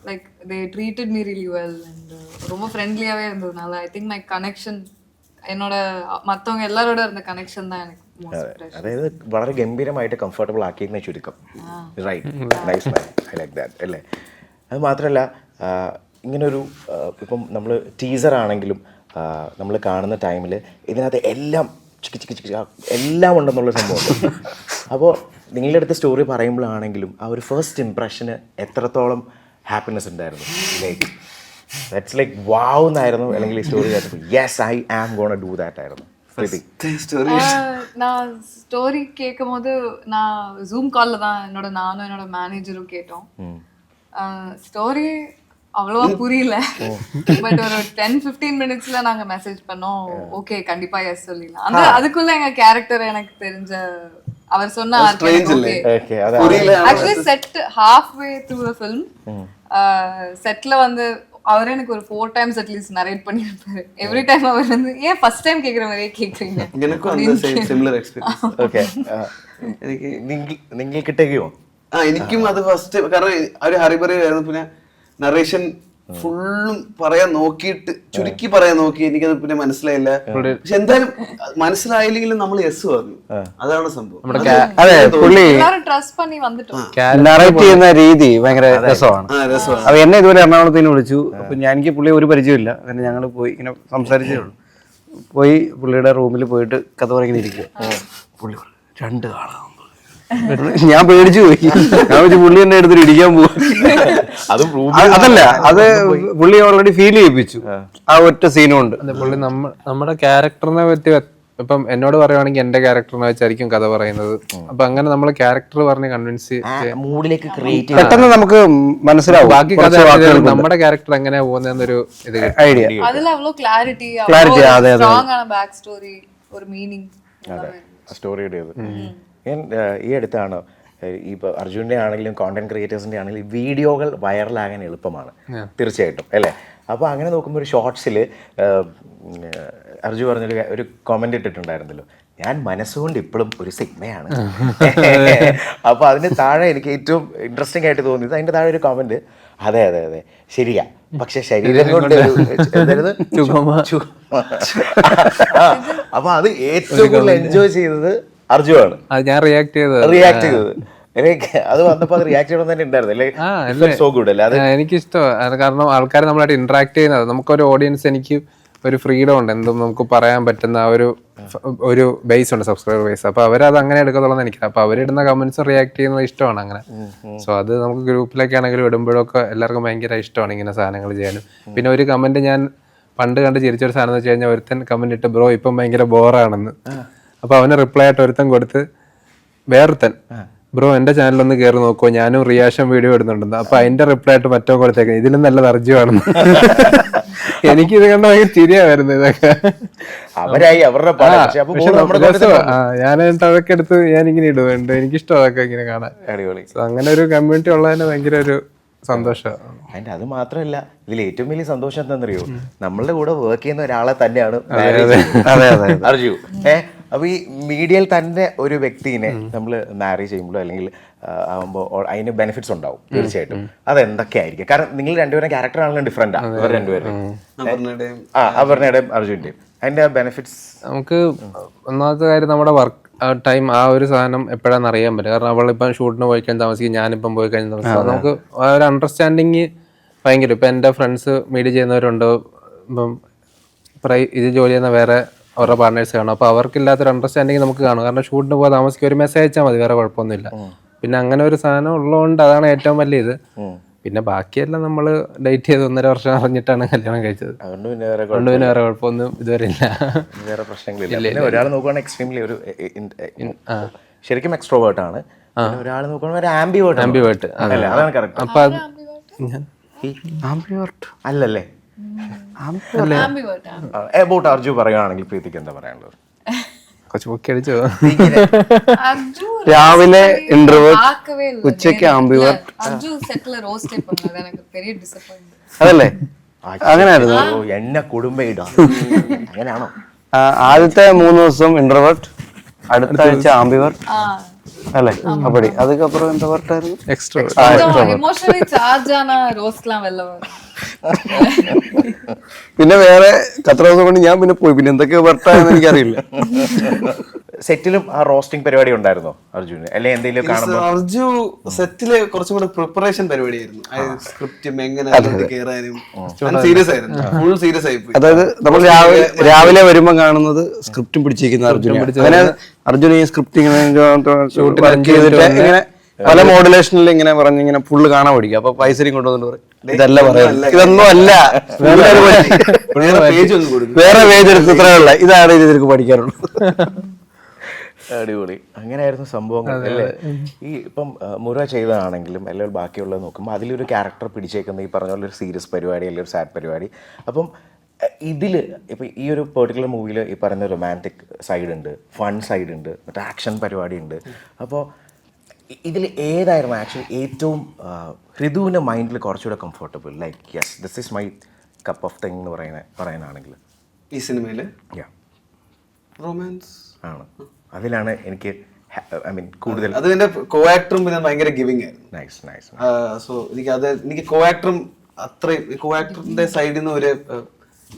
like they treated me really well and ரொம்ப ஃப்ரெண்ட்லியாகவே இருந்ததுனால ஐ திங்க் மை கனெக்ஷன் என்னோட மற்றவங்க எல்லாரோட இருந்த கனெக்ஷன் தான் எனக்கு അതായത് വളരെ ഗംഭീരമായിട്ട് കംഫർട്ടബിൾ ആക്കിയെന്ന് ചുരുക്കം. Right, nice man, I like that അല്ലേ. അത് മാത്രമല്ല ഇങ്ങനൊരു ഇപ്പം നമ്മൾ ടീസർ ആണെങ്കിലും നമ്മൾ കാണുന്ന ടൈമിൽ ഇതിനകത്ത് എല്ലാം എല്ലാം ഉണ്ടെന്നുള്ള സംഭവം. അപ്പോൾ നിങ്ങളുടെ അടുത്ത് സ്റ്റോറി പറയുമ്പോഴാണെങ്കിലും ആ ഒരു ഫസ്റ്റ് ഇംപ്രഷന് എത്രത്തോളം ഹാപ്പിനെസ് ഉണ്ടായിരുന്നു? ലൈക്ക് ദാറ്റ്സ് ലൈക്ക് വാവ് എന്നായിരുന്നു, അല്ലെങ്കിൽ ഈ സ്റ്റോറി കേട്ടപ്പോൾ yes I am gonna do that ആയിരുന്നു? நான் ஸ்டோரி கேட்கும் போது நான் ஜூம் காலில் தான் நானும் என்னோட மேனேஜரும் கேட்டோம். ஸ்டோரி அவ்வளோவா புரியல, பட் ஒரு 10-15 மினிட்ஸ்ல நாங்க மெசேஜ் பண்ணோம், ஓகே கண்டிப்பா எஸ் சொல்லிடலாம். அந்த அதுக்குள்ள எங்க கேரக்டர் எனக்கு தெரிஞ்ச அவர் சொன்ன actually set half way through the film செட்ல வந்து அவரே எனக்கு ஒரு 4 times அட்லீஸ்ட் நரேட் பண்ணியிருப்பாரு. எவ்ரி டைம் அவர் வந்து ஏன் ஃபர்ஸ்ட் டைம் கேட்குற மாதிரியே கேட்குறீங்க. எனக்கும் அந்த சிமிலர் எக்ஸ்பீரியன்ஸ். ഓക്കെ, നിങ്ങൾ കിട്ടുകയോ? എനിക്കും അത് ഫസ്റ്റ്, കാരണം ഒരു ഹറിബറിയായിരുന്നു. പിന്നെ നറേഷൻ ഫുള്ളും പറയാൻ നോക്കിയിട്ട് ചുരുക്കി പറയാൻ നോക്കി, എനിക്കത് പിന്നെ മനസ്സിലായില്ല. പക്ഷെ എന്തായാലും മനസ്സിലായില്ലെങ്കിലും നമ്മൾ യെസ് പറഞ്ഞു. അതാണ് സംഭവം. അതെ, പുള്ളി ട്രസ്റ്റ് പണി വന്നിട്ടോ നറേറ്റ് ചെയ്യുന്ന രീതി ഭയങ്കര രസമാണ്. അപ്പൊ എന്നെ ഇതുപോലെ എറണാകുളത്തിന് വിളിച്ചു. അപ്പൊ എനിക്ക് പുള്ളി ഒരു പരിചയമില്ല, അങ്ങനെ ഞങ്ങൾ പോയി ഇങ്ങനെ സംസാരിച്ചേ ഉള്ളൂ. പോയി പുള്ളിയുടെ റൂമിൽ പോയിട്ട് കഥ പറയുന്ന ഇരിക്കുക. പുള്ളി പറഞ്ഞു, 2 കാണാം. ഞാൻ പേടിച്ചു പോയി. ഞാൻ വെച്ച് പുള്ളി എന്നെ എടുത്തിട്ട് ഇടിക്കാൻ പോവാ. അതല്ല, അത് പുള്ളി ഓൾറെഡി ഫീൽ ചെയ്യിപ്പിച്ചു ആ ഒറ്റ സീനും കൊണ്ട്. പുള്ളി നമ്മുടെ ക്യാരക്ടറിനെ പറ്റി ഇപ്പം എന്നോട് പറയുവാണെങ്കിൽ എന്റെ ക്യാരക്ടറിനെ വെച്ചായിരിക്കും കഥ പറയുന്നത്. അപ്പൊ അങ്ങനെ നമ്മൾ ക്യാരക്ടർ പറഞ്ഞ് കൺവിൻസ് മൂഡിലേക്ക് ക്രിയേറ്റ് പെട്ടെന്ന് നമുക്ക് മനസ്സിലാവും ബാക്കി കഥ നമ്മുടെ ക്യാരക്ടർ എങ്ങനെയാ പോകുന്നൊരു ഇത് ഐഡിയ. அதுல அவ்வளோ கிளாரிட்டி ஸ்ட்ராங் ஆன பேக் ஸ்டோரி ஒரு மீனிங் സ്റ്റോറിയുടേത്. ഞാൻ ഈ അടുത്താണ് ഇപ്പോൾ അർജുൻ്റെ ആണെങ്കിലും കോണ്ടന്റ് ക്രിയേറ്റേഴ്സിൻ്റെ ആണെങ്കിലും വീഡിയോകൾ വൈറലാകാൻ എളുപ്പമാണ് തീർച്ചയായിട്ടും അല്ലേ. അപ്പോൾ അങ്ങനെ നോക്കുമ്പോൾ ഒരു ഷോർട്സിൽ അർജു പറഞ്ഞൊരു ഒരു കമൻ്റ് ഇട്ടിട്ടുണ്ടായിരുന്നല്ലോ, ഞാൻ മനസ്സുകൊണ്ട് ഇപ്പോഴും ഒരു സിഗ്മയാണ്. അപ്പോൾ അതിന് താഴെ എനിക്ക് ഏറ്റവും ഇൻട്രസ്റ്റിംഗ് ആയിട്ട് തോന്നിയത് അതിൻ്റെ താഴെ ഒരു കമൻറ്റ്, അതെ അതെ അതെ ശരിയാ, പക്ഷെ ശരീരം കൊണ്ട് അപ്പൊ അത് ഏറ്റവും കൂടുതൽ എൻജോയ് ചെയ്തത് അർജുനാണ്. ഞാൻ റിയാക്ട് ചെയ്തത് എനിക്ക് അത് വന്നപ്പോ അത് റിയാക്ട് ചെയ്യണം തന്നെ ഉണ്ടായിരുന്നു. സോ ഗുഡ് അല്ലേ അത്. എനിക്കിഷ്ടമാണ്, കാരണം ആൾക്കാർ നമ്മളായിട്ട് ഇന്ററാക്ട് ചെയ്യുന്നത്, നമുക്കൊരു ഓഡിയൻസ്, എനിക്ക് ഒരു ഫ്രീഡം ഉണ്ട്, എന്തും നമുക്ക് പറയാൻ പറ്റുന്ന ഒരു ബേസ് ഉണ്ട്, സബ്സ്ക്രൈബർ ബേസ്. അപ്പൊ അവരത് അങ്ങനെ എടുക്കത്തുള്ളൂ എനിക്ക്. അപ്പൊ അവരിടുന്ന കമന്റ്സ് റിയാക്ട് ചെയ്യുന്നത് ഇഷ്ടമാണ് അങ്ങനെ. സോ അത് നമുക്ക് ഗ്രൂപ്പിലൊക്കെ ആണെങ്കിലും ഇടുമ്പോഴൊക്കെ എല്ലാവർക്കും ഭയങ്കര ഇഷ്ടമാണ് ഇങ്ങനെ സാധനങ്ങൾ ചെയ്യാനും. പിന്നെ ഒരു കമന്റ് ഞാൻ പണ്ട് കണ്ട് ചിരിച്ചൊരു സാധനം എന്ന് വെച്ച് കഴിഞ്ഞാൽ, ഒരുത്തൻ കമന്റ് ഇട്ട് ബ്രോ ഇപ്പം ഭയങ്കര ബോറാണെന്ന്. അപ്പൊ അവന് റിപ്ലൈ ആയിട്ട് ഒരുത്തൻ കൊടുത്ത്, വേറൊരുത്തൻ ബ്രോ എന്റെ ചാനലൊന്ന് കയറി നോക്കുമോ, ഞാനും റിയാക്ഷൻ വീഡിയോ ഇടുന്നുണ്ടെന്ന്. അപ്പൊ അതിന്റെ റിപ്ലൈ ആയിട്ട് മറ്റോ കൊടുത്തേക്കുന്നത്, ഇതിലും നല്ലത് അർജുനാണെന്ന്. എനിക്കിത് കണ്ട ഭയങ്കര ചിരിയാ വരുന്നത്. ഇതൊക്കെ അവരായി അവരുടെ ഞാൻ അതൊക്കെ എടുത്ത് ഞാനിങ്ങനെ ഇടുന്നുണ്ട്. എനിക്കിഷ്ടം അതൊക്കെ ഇങ്ങനെ കാണാൻ. അങ്ങനെ ഒരു കമ്മ്യൂണിറ്റി ഉള്ളതിന് ഭയങ്കര ഒരു സന്തോഷമാണ്. അതിന്റെ അത് മാത്രമല്ല, ഇതിൽ ഏറ്റവും വലിയ സന്തോഷം എന്താണെന്നറിയോ, നമ്മളുടെ കൂടെ വർക്ക് ചെയ്യുന്ന ഒരാളെ തന്നെയാണ് അർജു. അപ്പൊ ഈ മീഡിയയിൽ തന്നെ ഒരു വ്യക്തിനെ നമ്മൾ മാരേജ് ചെയ്യുമ്പോഴോ അല്ലെങ്കിൽ ആകുമ്പോൾ അതിന് ബെനിഫിറ്റ്സ് ഉണ്ടാവും തീർച്ചയായിട്ടും. അതെന്തൊക്കെയായിരിക്കും? കാരണം നിങ്ങൾ രണ്ടുപേരും ക്യാരക്ടർ ആണെങ്കിലും ഡിഫറെന്റ് ആണ് ഇവർ രണ്ടുപേരും, അപർണയുടെയും അർജുൻ്റെയും. അതിന്റെ ബെനിഫിറ്റ്സ് നമുക്ക് ഒന്നാമത്തെ കാര്യം, നമ്മുടെ വർക്ക് ടൈം ആ ഒരു സാധനം എപ്പോഴാണെന്ന് അറിയാൻ പറ്റും. കാരണം അവളിപ്പം ഷൂട്ടിന് പോയി കഴിഞ്ഞാൽ താമസിക്കും, ഞാനിപ്പം പോയി കഴിഞ്ഞാൽ താമസിക്കും. നമുക്ക് ആ ഒരു അണ്ടർസ്റ്റാൻഡിങ് ഭയങ്കര. ഇപ്പം എൻ്റെ ഫ്രണ്ട്സ് മീഡിയ ചെയ്യുന്നവരുണ്ട്, ഇപ്പം ഇത് ജോലി ചെയ്യുന്ന വേറെ അവരുടെ പാർട്ട്നേഴ്സ് കാണും. അപ്പോൾ അവർക്കില്ലാത്തൊരു അണ്ടർസ്റ്റാൻഡിങ് നമുക്ക് കാണും. കാരണം ഷൂട്ടിന് പോകാൻ താമസിക്കും, ഒരു മെസ്സേജ് അയച്ചാൽ മതി, വേറെ കുഴപ്പമൊന്നുമില്ല. പിന്നെ അങ്ങനെ ഒരു സാധനം ഉള്ളതുകൊണ്ട് അതാണ് ഏറ്റവും വലിയ ഇത്. പിന്നെ ബാക്കിയെല്ലാം നമ്മൾ ഡേറ്റ് ചെയ്ത് 1.5 വർഷം അറിഞ്ഞിട്ടാണ് കല്യാണം കഴിച്ചത്. അതുകൊണ്ട് പിന്നെ വേറെ കുഴപ്പമൊന്നും ഇതുവരെ ഇല്ല, വേറെ പ്രശ്നങ്ങളില്ല. ഒരാൾ നോക്കുവാണെങ്കിൽ എക്സ്ട്രീംലി ഒരു ശരിക്കും എക്സ്ട്രോവേർട്ട് ആണ്, ഒരാൾ നോക്കുവാണെങ്കിൽ ഒരു ആംബിവേർട്ട് അല്ലേ? അതാണ് കറക്റ്റ്. അപ്പൊ അല്ലല്ലേ? അബൌട്ട് അർജു പറയുകയാണെങ്കിൽ പ്രീതിക്ക് എന്താ പറയാനുള്ളത്? രാവിലെ ഇൻട്രോവേർട്ട്, ഉച്ചയ്ക്ക് ആംബിവേർട്ട്. അതല്ലേ? അങ്ങനെയായിരുന്നു എന്നെ കുടുംബയിടാ. അങ്ങനെയാണോ? ആദ്യത്തെ 3 ദിവസം ഇൻട്രോവേർട്ട്, അടുത്ത ആഴ്ച ആംബിവേർട്ട് അല്ലേ? അപ്പടി അതുക്കപ്പുறம் എന്താ വർട്ടായിരുന്നു? പിന്നെ വേറെ 10 ദിവസം കൊണ്ട് ഞാൻ പിന്നെ പോയി. പിന്നെ എന്തൊക്കെ വർട്ടായെന്ന് എനിക്കറിയില്ല. സെറ്റിലും ആ റോസ്റ്റിംഗ് പരിപാടി ഉണ്ടായിരുന്നോ അർജുന്? അല്ലെ എന്തെങ്കിലും കാണുമ്പോൾ? അർജു സെറ്റില് കുറച്ചും കൂടെ പ്രിപ്പറേഷൻ പരിപാടിയായിരുന്നു. സ്ക്രിപ്റ്റും എങ്ങനെ കയറാനും സീരിയസ് ആയിരുന്നു, ഫുൾ സീരിയസ് ആയി പോയി. അതായത് നമ്മൾ രാവിലെ വരുമ്പോ കാണുന്നത് സ്ക്രിപ്റ്റും പിടിച്ചിരിക്കുന്ന അർജുന. അങ്ങനെ അർജുന ഈ സ്ക്രിപ്റ്റ് ഇങ്ങനെ പല മോഡുലേഷനിൽ ഇങ്ങനെ പറഞ്ഞ് ഇങ്ങനെ ഫുള്ള് കാണാൻ പഠിക്കും. അപ്പൊ പൈസയും കൊണ്ടുവന്നിട്ട് പറയും ഇതല്ല പറയുന്നത്, ഇതൊന്നും അല്ല, വേറെ പേജ് എടുത്ത് ഇത്രയുള്ള ഇതാണ് ഇതിലേക്ക് പഠിക്കാറുള്ളത്. അടിപൊളി. അങ്ങനെയായിരുന്നു സംഭവങ്ങൾ അല്ലേ? ഈ ഇപ്പം മുറ ചെയ്തതാണെങ്കിലും അല്ലെങ്കിൽ ബാക്കിയുള്ളത് നോക്കുമ്പോൾ അതിലൊരു ക്യാരക്ടർ പിടിച്ചേക്കുന്ന ഈ പറഞ്ഞ പോലെ ഒരു സീരിയസ് പരിപാടി അല്ലെങ്കിൽ ഒരു സാഡ് പരിപാടി. അപ്പം ഇതിൽ ഇപ്പം ഈ ഒരു പെർട്ടിക്കുലർ മൂവിയിൽ ഈ പറയുന്ന റൊമാൻറ്റിക് സൈഡ് ഉണ്ട്, ഫൺ സൈഡ് ഉണ്ട്, മറ്റേ ആക്ഷൻ പരിപാടി ഉണ്ട്. അപ്പോൾ ഇതിൽ ഏതായിരുന്നു ആക്ച്വലി ഏറ്റവും ഋതുവിൻ്റെ മൈൻഡിൽ കുറച്ചുകൂടെ comfortable, like yes this is my cup of thing എന്ന് പറയാനാണെങ്കിൽ? ഈ സിനിമയിൽ റൊമാൻസ് ആണ്. അതിലാണ് എനിക്ക് ഐ മീൻ കൂടുതൽ. അത് എന്റെ കോ ആക്ടറും പിന്നെ ഭയങ്കര ഗിവിംഗ് ആയിരുന്നു. Nice nice. സോ എനിക്ക് കോ ആക്ടറും അത്രയും കോ ആക്ടറിന്റെ സൈഡിൽ നിന്ന് ഒരു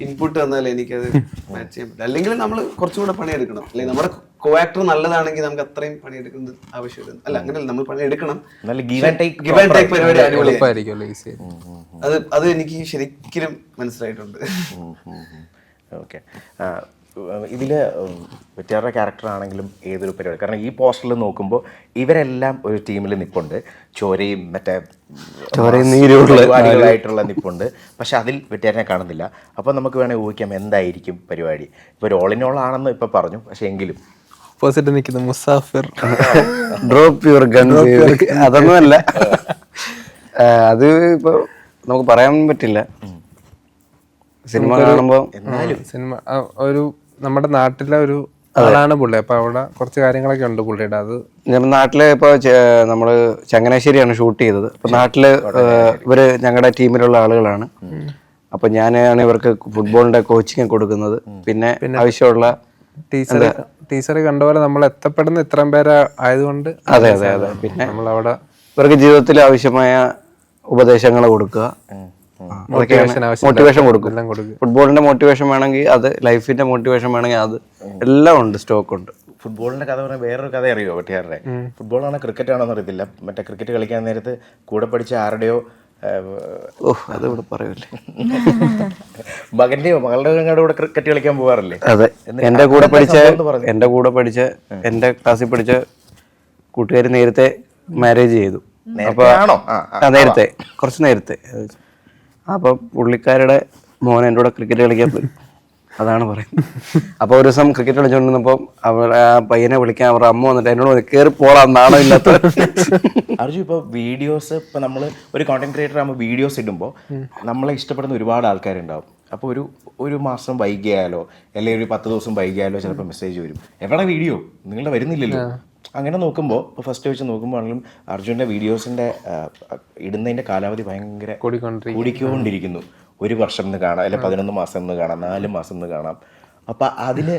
ഇൻപുട്ട് തന്നാൽ എനിക്കത് മാച്ച് ചെയ്യാൻ പറ്റില്ല. അല്ലെങ്കിൽ നമ്മൾ കുറച്ചും കൂടെ പണിയെടുക്കണം. അല്ലെങ്കിൽ നമ്മുടെ കോ ആക്ടർ നല്ലതാണെങ്കിൽ നമുക്ക് അത്രയും പണിയെടുക്കുന്നത് ആവശ്യമില്ല. അല്ല അങ്ങനെയല്ല, നമ്മൾ പണിയെടുക്കണം. ഗിവ് ആൻഡ് ടേക്ക് പരിപാടി അടിപൊളിയായിരിക്കും. അത് എനിക്ക് ശരിക്കും മനസ്സിലായിട്ടുണ്ട്. ഓക്കെ. ഇതില് വെറ്റിയാറുടെ ക്യാരക്ടർ ആണെങ്കിലും ഏതൊരു പരിപാടി, കാരണം ഈ പോസ്റ്ററിൽ നോക്കുമ്പോൾ ഇവരെല്ലാം ഒരു ടീമിൽ നിൽപ്പുണ്ട്, ചോരയും മറ്റേ പരിപാടികളായിട്ടുള്ള നിൽപ്പുണ്ട്. പക്ഷെ അതിൽ വെറ്റിയാറിനെ കാണുന്നില്ല. അപ്പോൾ നമുക്ക് വേണമെങ്കിൽ ഊഹിക്കാം എന്തായിരിക്കും പരിപാടി. ഇപ്പോൾ ഒരു ഓൾ ഇൻ ഓൾ ആണെന്ന് ഇപ്പോൾ പറഞ്ഞു, പക്ഷെ എങ്കിലും ഓപ്പോസിറ്റ് നിൽക്കുന്ന മുസാഫിർ ഡ്രോപ്പ് യുവർ ഗൺ, അതൊന്നുമല്ല. അത് ഇപ്പൊ നമുക്ക് പറയാൻ പറ്റില്ല. സിനിമ കാണുമ്പോൾ സിനിമ ഒരു നമ്മുടെ നാട്ടിലെ ഒരു ആളാണ് പുള്ളി. അപ്പൊ അവിടെ കുറച്ച് കാര്യങ്ങളൊക്കെ ഉണ്ട് പുള്ളിയുടെ. അത് നാട്ടില് ഇപ്പൊ നമ്മള് ചങ്ങനാശ്ശേരിയാണ് ഷൂട്ട് ചെയ്തത്. അപ്പൊ നാട്ടില് ഇവര് ഞങ്ങളുടെ ടീമിലുള്ള ആളുകളാണ്. അപ്പൊ ഞാനാണ് ഇവർക്ക് ഫുട്ബോളിന്റെ കോച്ചിങ് കൊടുക്കുന്നത്. പിന്നെ ആവശ്യമുള്ള ടീച്ചർ കണ്ടപോലെ നമ്മൾ എത്തപ്പെടുന്ന ഇത്രയും പേര് ആയതുകൊണ്ട് അതെ അതെ അതെ പിന്നെ നമ്മളവിടെ ഇവർക്ക് ജീവിതത്തിൽ ആവശ്യമായ ഉപദേശങ്ങൾ കൊടുക്കുക, മോട്ടിവേഷൻ കൊടുക്കും. ഫുട്ബോളിന്റെ മോട്ടിവേഷൻ വേണമെങ്കിൽ അത്, ലൈഫിന്റെ മോട്ടിവേഷൻ വേണമെങ്കിൽ അത്, എല്ലാം ഉണ്ട്, സ്റ്റോക്ക് ഉണ്ട്. ഫുട്ബോളിന്റെ കഥ പറഞ്ഞാൽ വേറൊരു കഥ അറിയുമോ വെട്ടിയാറുടെ? ഫുട്ബോളാണോ ക്രിക്കറ്റ് ആണോ അറിയത്തില്ല. മറ്റേ ക്രിക്കറ്റ് കളിക്കാൻ നേരത്ത് കൂടെ പഠിച്ച ആരുടെയോ അത് ഇവിടെ പറയൂലേ, മകന്റെയോ മകളുടെ കൂടെ ക്രിക്കറ്റ് കളിക്കാൻ പോകാറില്ലേ? അതെ, എന്റെ കൂടെ പഠിച്ച എന്റെ ക്ലാസ്സിൽ പഠിച്ച കൂട്ടുകാർ നേരത്തെ മാരേജ് ചെയ്തു. അപ്പൊ നേരത്തെ, കുറച്ച് നേരത്തെ. അപ്പൊ പുള്ളിക്കാരുടെ മോൻ എൻ്റെ കൂടെ ക്രിക്കറ്റ് കളിക്കാൻ പോയി. അതാണ് പറയുന്നത്. അപ്പൊ ഒരു ദിവസം ക്രിക്കറ്റ് കളിച്ചോണ്ടിരുന്നപ്പോ അവർ ആ പയ്യനെ വിളിക്കാൻ അവരുടെ അമ്മ വന്നിട്ട് എന്നോട് കയറി പോളാം, നാണം ഇല്ലാത്ത. അർജു, ഇപ്പോൾ വീഡിയോസ്, ഇപ്പോൾ നമ്മൾ ഒരു കോണ്ടന്റ് ക്രിയേറ്റർ ആകുമ്പോൾ വീഡിയോസ് ഇടുമ്പോൾ നമ്മളെ ഇഷ്ടപ്പെടുന്ന ഒരുപാട് ആൾക്കാരുണ്ടാവും. അപ്പോൾ ഒരു മാസം വൈകിയാലോ അല്ലെങ്കിൽ ഒരു 10 ദിവസം വൈകിയാലോ ചിലപ്പോൾ മെസ്സേജ് വരും, എവിടെ വീഡിയോ, നിങ്ങളുടെ വരുന്നില്ലല്ലോ. അങ്ങനെ നോക്കുമ്പോൾ ഇപ്പോൾ ഫസ്റ്റ് വെച്ച് നോക്കുമ്പോൾ ആണെങ്കിലും അർജുൻ്റെ വീഡിയോസിൻ്റെ ഇടുന്നതിൻ്റെ കാലാവധി ഭയങ്കര കൂടിക്കൊണ്ടിരിക്കുന്നു. 1 വർഷം എന്ന് കാണാം, അല്ലെങ്കിൽ 11 മാസം എന്ന് കാണാം, 4 മാസം എന്ന് കാണാം. അപ്പം അതിന്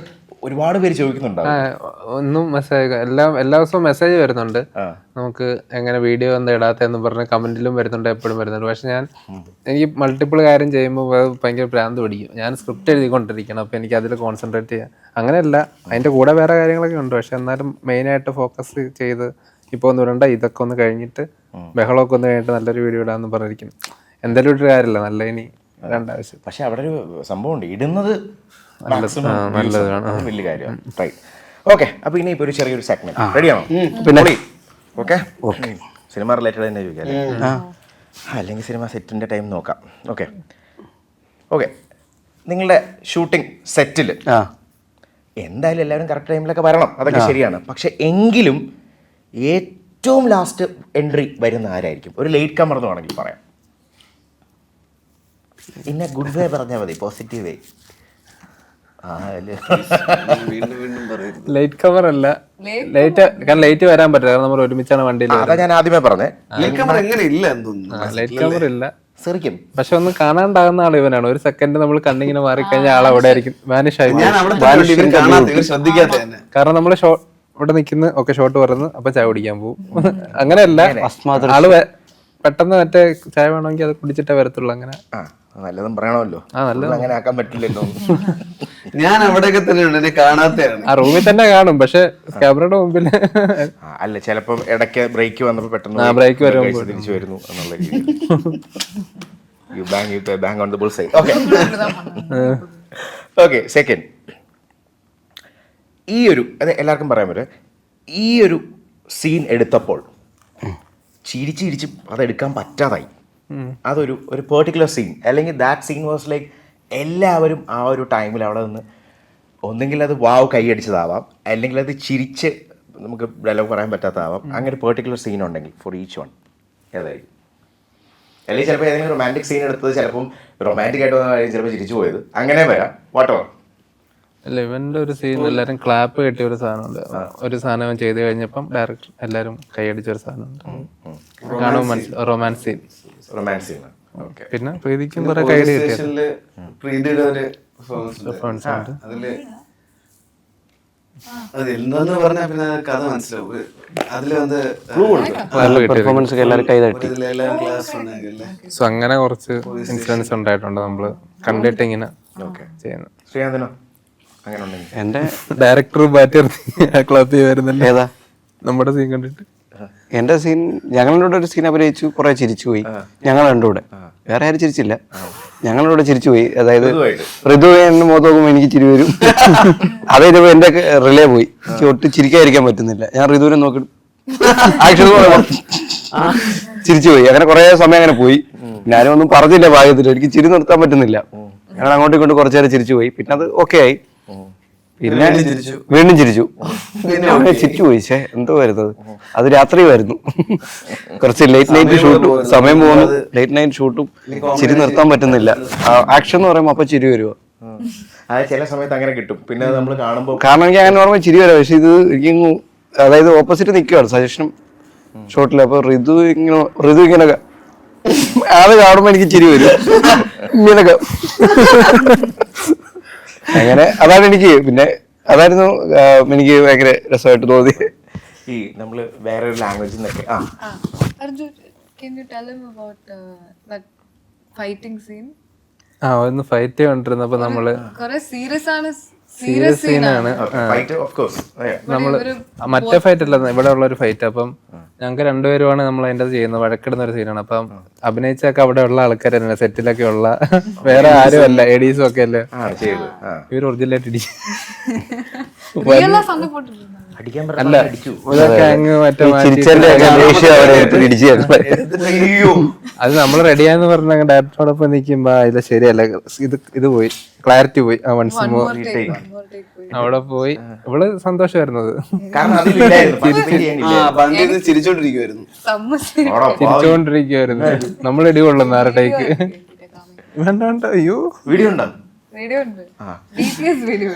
ഒരുപാട് പേര് ചോദിക്കുന്നുണ്ടാവും. ഒന്നും മെസ്സേജ് എല്ലാ ദിവസവും മെസ്സേജ് വരുന്നുണ്ട്, നമുക്ക് എങ്ങനെ വീഡിയോ എന്താ ഇടാത്തെന്ന് പറഞ്ഞ് കമന്റിലും വരുന്നുണ്ട്, എപ്പോഴും വരുന്നുണ്ട്. പക്ഷെ എനിക്ക് മൾട്ടിപ്പിൾ കാര്യം ചെയ്യുമ്പോൾ ഭയങ്കര ഭ്രാന്ത് പിടിക്കും. ഞാൻ സ്ക്രിപ്റ്റ് എഴുതിക്കൊണ്ടിരിക്കണം, അപ്പം എനിക്ക് അതിൽ കോൺസെൻട്രേറ്റ് ചെയ്യാം. അങ്ങനെയല്ല, അതിൻ്റെ കൂടെ വേറെ കാര്യങ്ങളൊക്കെ ഉണ്ട്. പക്ഷെ എന്നാലും മെയിനായിട്ട് ഫോക്കസ് ചെയ്ത് ഇപ്പോൾ ഒന്ന് വിടണ്ട, ഇതൊക്കെ ഒന്ന് കഴിഞ്ഞിട്ട് ബഹളമൊക്കെ ഒന്ന് കഴിഞ്ഞിട്ട് നല്ലൊരു വീഡിയോ ഇടാന്ന് പറഞ്ഞിരിക്കും. എന്തായാലും ഒരു കാര്യമില്ല, നല്ല ഇനി രണ്ടാവശ്യം. പക്ഷെ അവിടെ ഒരു സംഭവമുണ്ട്, ഇടുന്നത് നല്ലതാണ്, വലിയ കാര്യമാണ്. Right, okay. അപ്പൊ ഇനി ഇപ്പൊ ഒരു ചെറിയൊരു സെഗ്മെന്റ് റെഡിയാണോ? പിന്നെ ഓക്കെ, സിനിമ റിലേറ്റഡ് തന്നെ ചോദിക്കാം, അല്ലെങ്കിൽ സിനിമ സെറ്റിന്റെ ടൈം നോക്കാം. ഓക്കെ ഓക്കെ, നിങ്ങളുടെ ഷൂട്ടിംഗ് സെറ്റിൽ എന്തായാലും എല്ലാവരും കറക്റ്റ് ടൈമിലൊക്കെ വരണം, അതൊക്കെ ശരിയാണ്. പക്ഷെ എങ്കിലും ഏറ്റവും ലാസ്റ്റ് എൻട്രി വരുന്ന ആരായിരിക്കും? ഒരു ലേറ്റ് കമർ എന്ന് വേണമെങ്കിൽ പറയാം. ഇന്ന ഗുഡ് വേ പറഞ്ഞാൽ മതി, പോസിറ്റീവ് വേ. ലൈറ്റ് കവർ അല്ല, ലേറ്റ് വരാൻ പറ്റില്ല, കാരണം നമ്മൾ ഒരുമിച്ചാണ് വണ്ടിയിൽ. അതാ ഞാൻ ആദ്യമേ പറഞ്ഞേ, ലൈറ്റ് കവർ ഇല്ല ശരിക്കും. പക്ഷെ ഒന്ന് കാണാണ്ടാകുന്ന ആൾ ഇവനാണ്. ഒരു സെക്കൻഡ് നമ്മൾ കണ്ണിങ്ങനെ മാറിക്കഴിഞ്ഞാൽ ആൾ അവിടെ ആയിരിക്കും, വാനിഷ് ആയി. കാരണം നമ്മള് ഇവിടെ നിൽക്കുന്ന ഒക്കെ ഷോട്ട് പറയുന്നു, അപ്പൊ ചായ കുടിക്കാൻ പോകും. അങ്ങനെയല്ല, ആള് പെട്ടെന്ന് മറ്റേ ചായ വേണമെങ്കിൽ അത് കുടിച്ചിട്ടേ വരത്തുള്ളൂ. അങ്ങനെ നല്ലതും പറയണമല്ലോ, അങ്ങനെ ആക്കാൻ പറ്റില്ലല്ലോ. ഞാൻ അവിടെയൊക്കെ തന്നെ കാണാത്തതാണ്. ആ റൂമിൽ തന്നെ കാണും, പക്ഷെ ക്യാമറയുടെ മുമ്പിൽ അല്ല. ചിലപ്പോ ഇടയ്ക്ക് ബ്രേക്ക് വന്നപ്പോ പെട്ടെന്ന് ബ്രേക്ക് വരുമ്പോൾ തിരിച്ചു വരുന്നു എന്നുള്ള രീതിയിൽ. ഓക്കെ, സെക്കൻഡ്, ഈ ഒരു അത് എല്ലാവർക്കും പറയാൻ പറ്റും. ഈ ഒരു സീൻ എടുത്തപ്പോൾ ചിരിച്ച് അതെടുക്കാൻ പറ്റാതായി. അതൊരു പെർട്ടിക്കുലർ സീൻ, അല്ലെങ്കിൽ ദാറ്റ് സീൻ വാസ് ലൈക്ക് എല്ലാവരും ആ ഒരു ടൈമിൽ അവിടെ നിന്ന് ഒന്നെങ്കിൽ അത് വാവ് കൈയടിച്ചതാവാം, അല്ലെങ്കിൽ അത് ചിരിച്ച് നമുക്ക് ഡയലോഗ് പറയാൻ പറ്റാത്തതാവാം. അങ്ങനെ പെർട്ടിക്കുലർ സീൻ ഉണ്ടെങ്കിൽ ഫോർ ഈച്ച് വൺ ഏതായിരിക്കും? അല്ലെങ്കിൽ ചിലപ്പോൾ ഏതെങ്കിലും റൊമാൻറ്റിക് സീൻ എടുത്തത് ചിലപ്പം റൊമാൻറ്റിക് ആയിട്ട് വന്ന കാര്യം ചിലപ്പോൾ ചിരിച്ചു പോയത്, അങ്ങനെ വരാം. What over. അല്ല, ഇവന്റെ ഒരു സീൻ എല്ലാരും ക്ലാപ്പ് കിട്ടിയ ഒരു സാധനമുണ്ട്. ഒരു സാധനം ചെയ്ത് കഴിഞ്ഞപ്പം ഡയറക്ടർ എല്ലാരും കൈയടിച്ച ഒരു സാധനമുണ്ട്. Romance scene. പിന്നെ പ്രീതിക്കും കുറെ കൈയടി കിട്ടിയത്. കഥ മനസ്സിലാവും. അതില് പെർഫോമൻസ് ഒക്കെ എല്ലാവരും കൈ തട്ടി. സോ അങ്ങനെ കുറച്ച് ഇൻസിഡൻസ് ഉണ്ടായിട്ടുണ്ട് നമ്മള് കണ്ടിട്ട് ഇങ്ങനെ ചെയ്യുന്നത്. ശ്രീകാന്തനോ? എന്റെ ഡയറക്ടർ ബാറ്റർ ക്ലാപ്പ് ചെയ്യുമായിരുന്നല്ലേ? ഏതാ നമ്മുടെ സീൻ കണ്ടിട്ട്? എന്റെ സീൻ, ഞങ്ങളുടെ ഒരു സീൻ അഭിനയിച്ചു, കുറെ ചിരിച്ചു പോയി ഞങ്ങൾ രണ്ടുകൂടെ. വേറെ ആരും ചിരിച്ചില്ല, ഞങ്ങളിവിടെ ചിരിച്ചു പോയി. അതായത് ഋതുവായിട്ട്. ഋതു എന്നെ മുഖത്ത് നോക്കുമ്പോൾ എനിക്ക് ചിരി വരും. അതായത് എന്റെ റിലേ പോയി, എനിക്ക് ഒട്ടും ചിരിക്കാതിരിക്കാൻ പറ്റുന്നില്ല. ഞാൻ ഋതുവിനെ നോക്കി ആക്ഷൻ ചിരിച്ചു പോയി. അങ്ങനെ കുറെ സമയം അങ്ങനെ പോയി. ഞാനും ഒന്നും പറഞ്ഞില്ല ഭാഗ്യത്തിൽ, എനിക്ക് ചിരി നിർത്താൻ പറ്റുന്നില്ല. ഞങ്ങൾ അങ്ങോട്ടും ഇങ്ങോട്ടും കുറച്ചു നേരം ചിരിച്ചു പോയി. പിന്നെ അത് ഓക്കെ ആയി. പിന്നെ വീണ്ടും ചിരിച്ചു. പിന്നെ ചിരിച്ചു പോയി. എന്തോ വരുന്നത്, അത് രാത്രി വരുന്നു. കുറച്ച് ലേറ്റ് നൈറ്റ് ഷൂട്ടും സമയം പോകുന്നു. ലേറ്റ് നൈറ്റ് ഷൂട്ടും ചിരി നിർത്താൻ പറ്റുന്നില്ല. ആക്ഷൻ എന്ന് പറയുമ്പോൾ അപ്പൊ ചിരി വരുമോ? അത് ചില സമയത്ത് അങ്ങനെ കിട്ടും. പിന്നെ നമ്മൾ കാണുമ്പോൾ കാരണം എനിക്ക് അങ്ങനെ ഓർമ്മ ചിരി വരാം. പക്ഷെ ഇത് എനിക്ക് അതായത് ഓപ്പോസിറ്റ് നിൽക്കുകയാണ് സജഷനും ഷോട്ടിൽ. അപ്പൊ ഋതു ഇങ്ങനൊക്കെ ആള് കാണുമ്പോ എനിക്ക് ചിരി വരും ഇങ്ങനൊക്കെ. അങ്ങനെ അതാണ് എനിക്ക്. പിന്നെ അതായിരുന്നു എനിക്ക് ഭയങ്കര രസമായിട്ട് തോന്നി. ഈ നമ്മള് വേറൊരു ലാംഗ്വേജിൽ നിന്നൊക്കെ Arjun, can you tell him about that fighting scene? ഒന്ന് ഫൈറ്റ് കണ്ടിരുന്നപ്പോ നമ്മള് സീരിയസ് സീനാണ്. ഫൈറ്റ് ഓഫ് കോഴ്സ് നമ്മള് മറ്റേ ഫൈറ്റ് അല്ല, ഇവിടെ ഉള്ള ഒരു ഫൈറ്റ്. അപ്പം ഞങ്ങൾക്ക് രണ്ടുപേരുമാണ് നമ്മൾ അതിന്റെ ചെയ്യുന്നത്. വഴക്കിടുന്ന ഒരു സീനാണ്. അപ്പം അഭിനയിച്ചൊക്കെ അവിടെ ഉള്ള ആൾക്കാരല്ല, സെറ്റിലൊക്കെ ഉള്ള, വേറെ ആരും അല്ല, എഡീസും ഒക്കെ അല്ലേ ഇവര് ഒറിജിനലായിട്ട് ഇടിച്ചു. അടിക്കാൻ അല്ല ഇതൊക്കെ അങ്ങ് മറ്റേ അത് നമ്മൾ റെഡിയാന്ന് പറഞ്ഞ ഡയറക്ടറോടൊപ്പം നിൽക്കുമ്പോ ഇത് ശരിയല്ല, ഇത് പോയി, ക്ലാരിറ്റി പോയി. വൺസ് മോർ അവിടെ പോയി. ഇവള് സന്തോഷമായിരുന്നത്, ചിരിച്ചോണ്ടിരിക്കുവായിരുന്നു. നമ്മൾ ഇടി കൊള്ളുന്ന ആരുടേക്ക് വേണ്ട വേണ്ട. അയ്യോ വീഡിയോ ഉണ്ടോ? வீடியோ உண்டு, டிடிஎஸ் வீடியோ.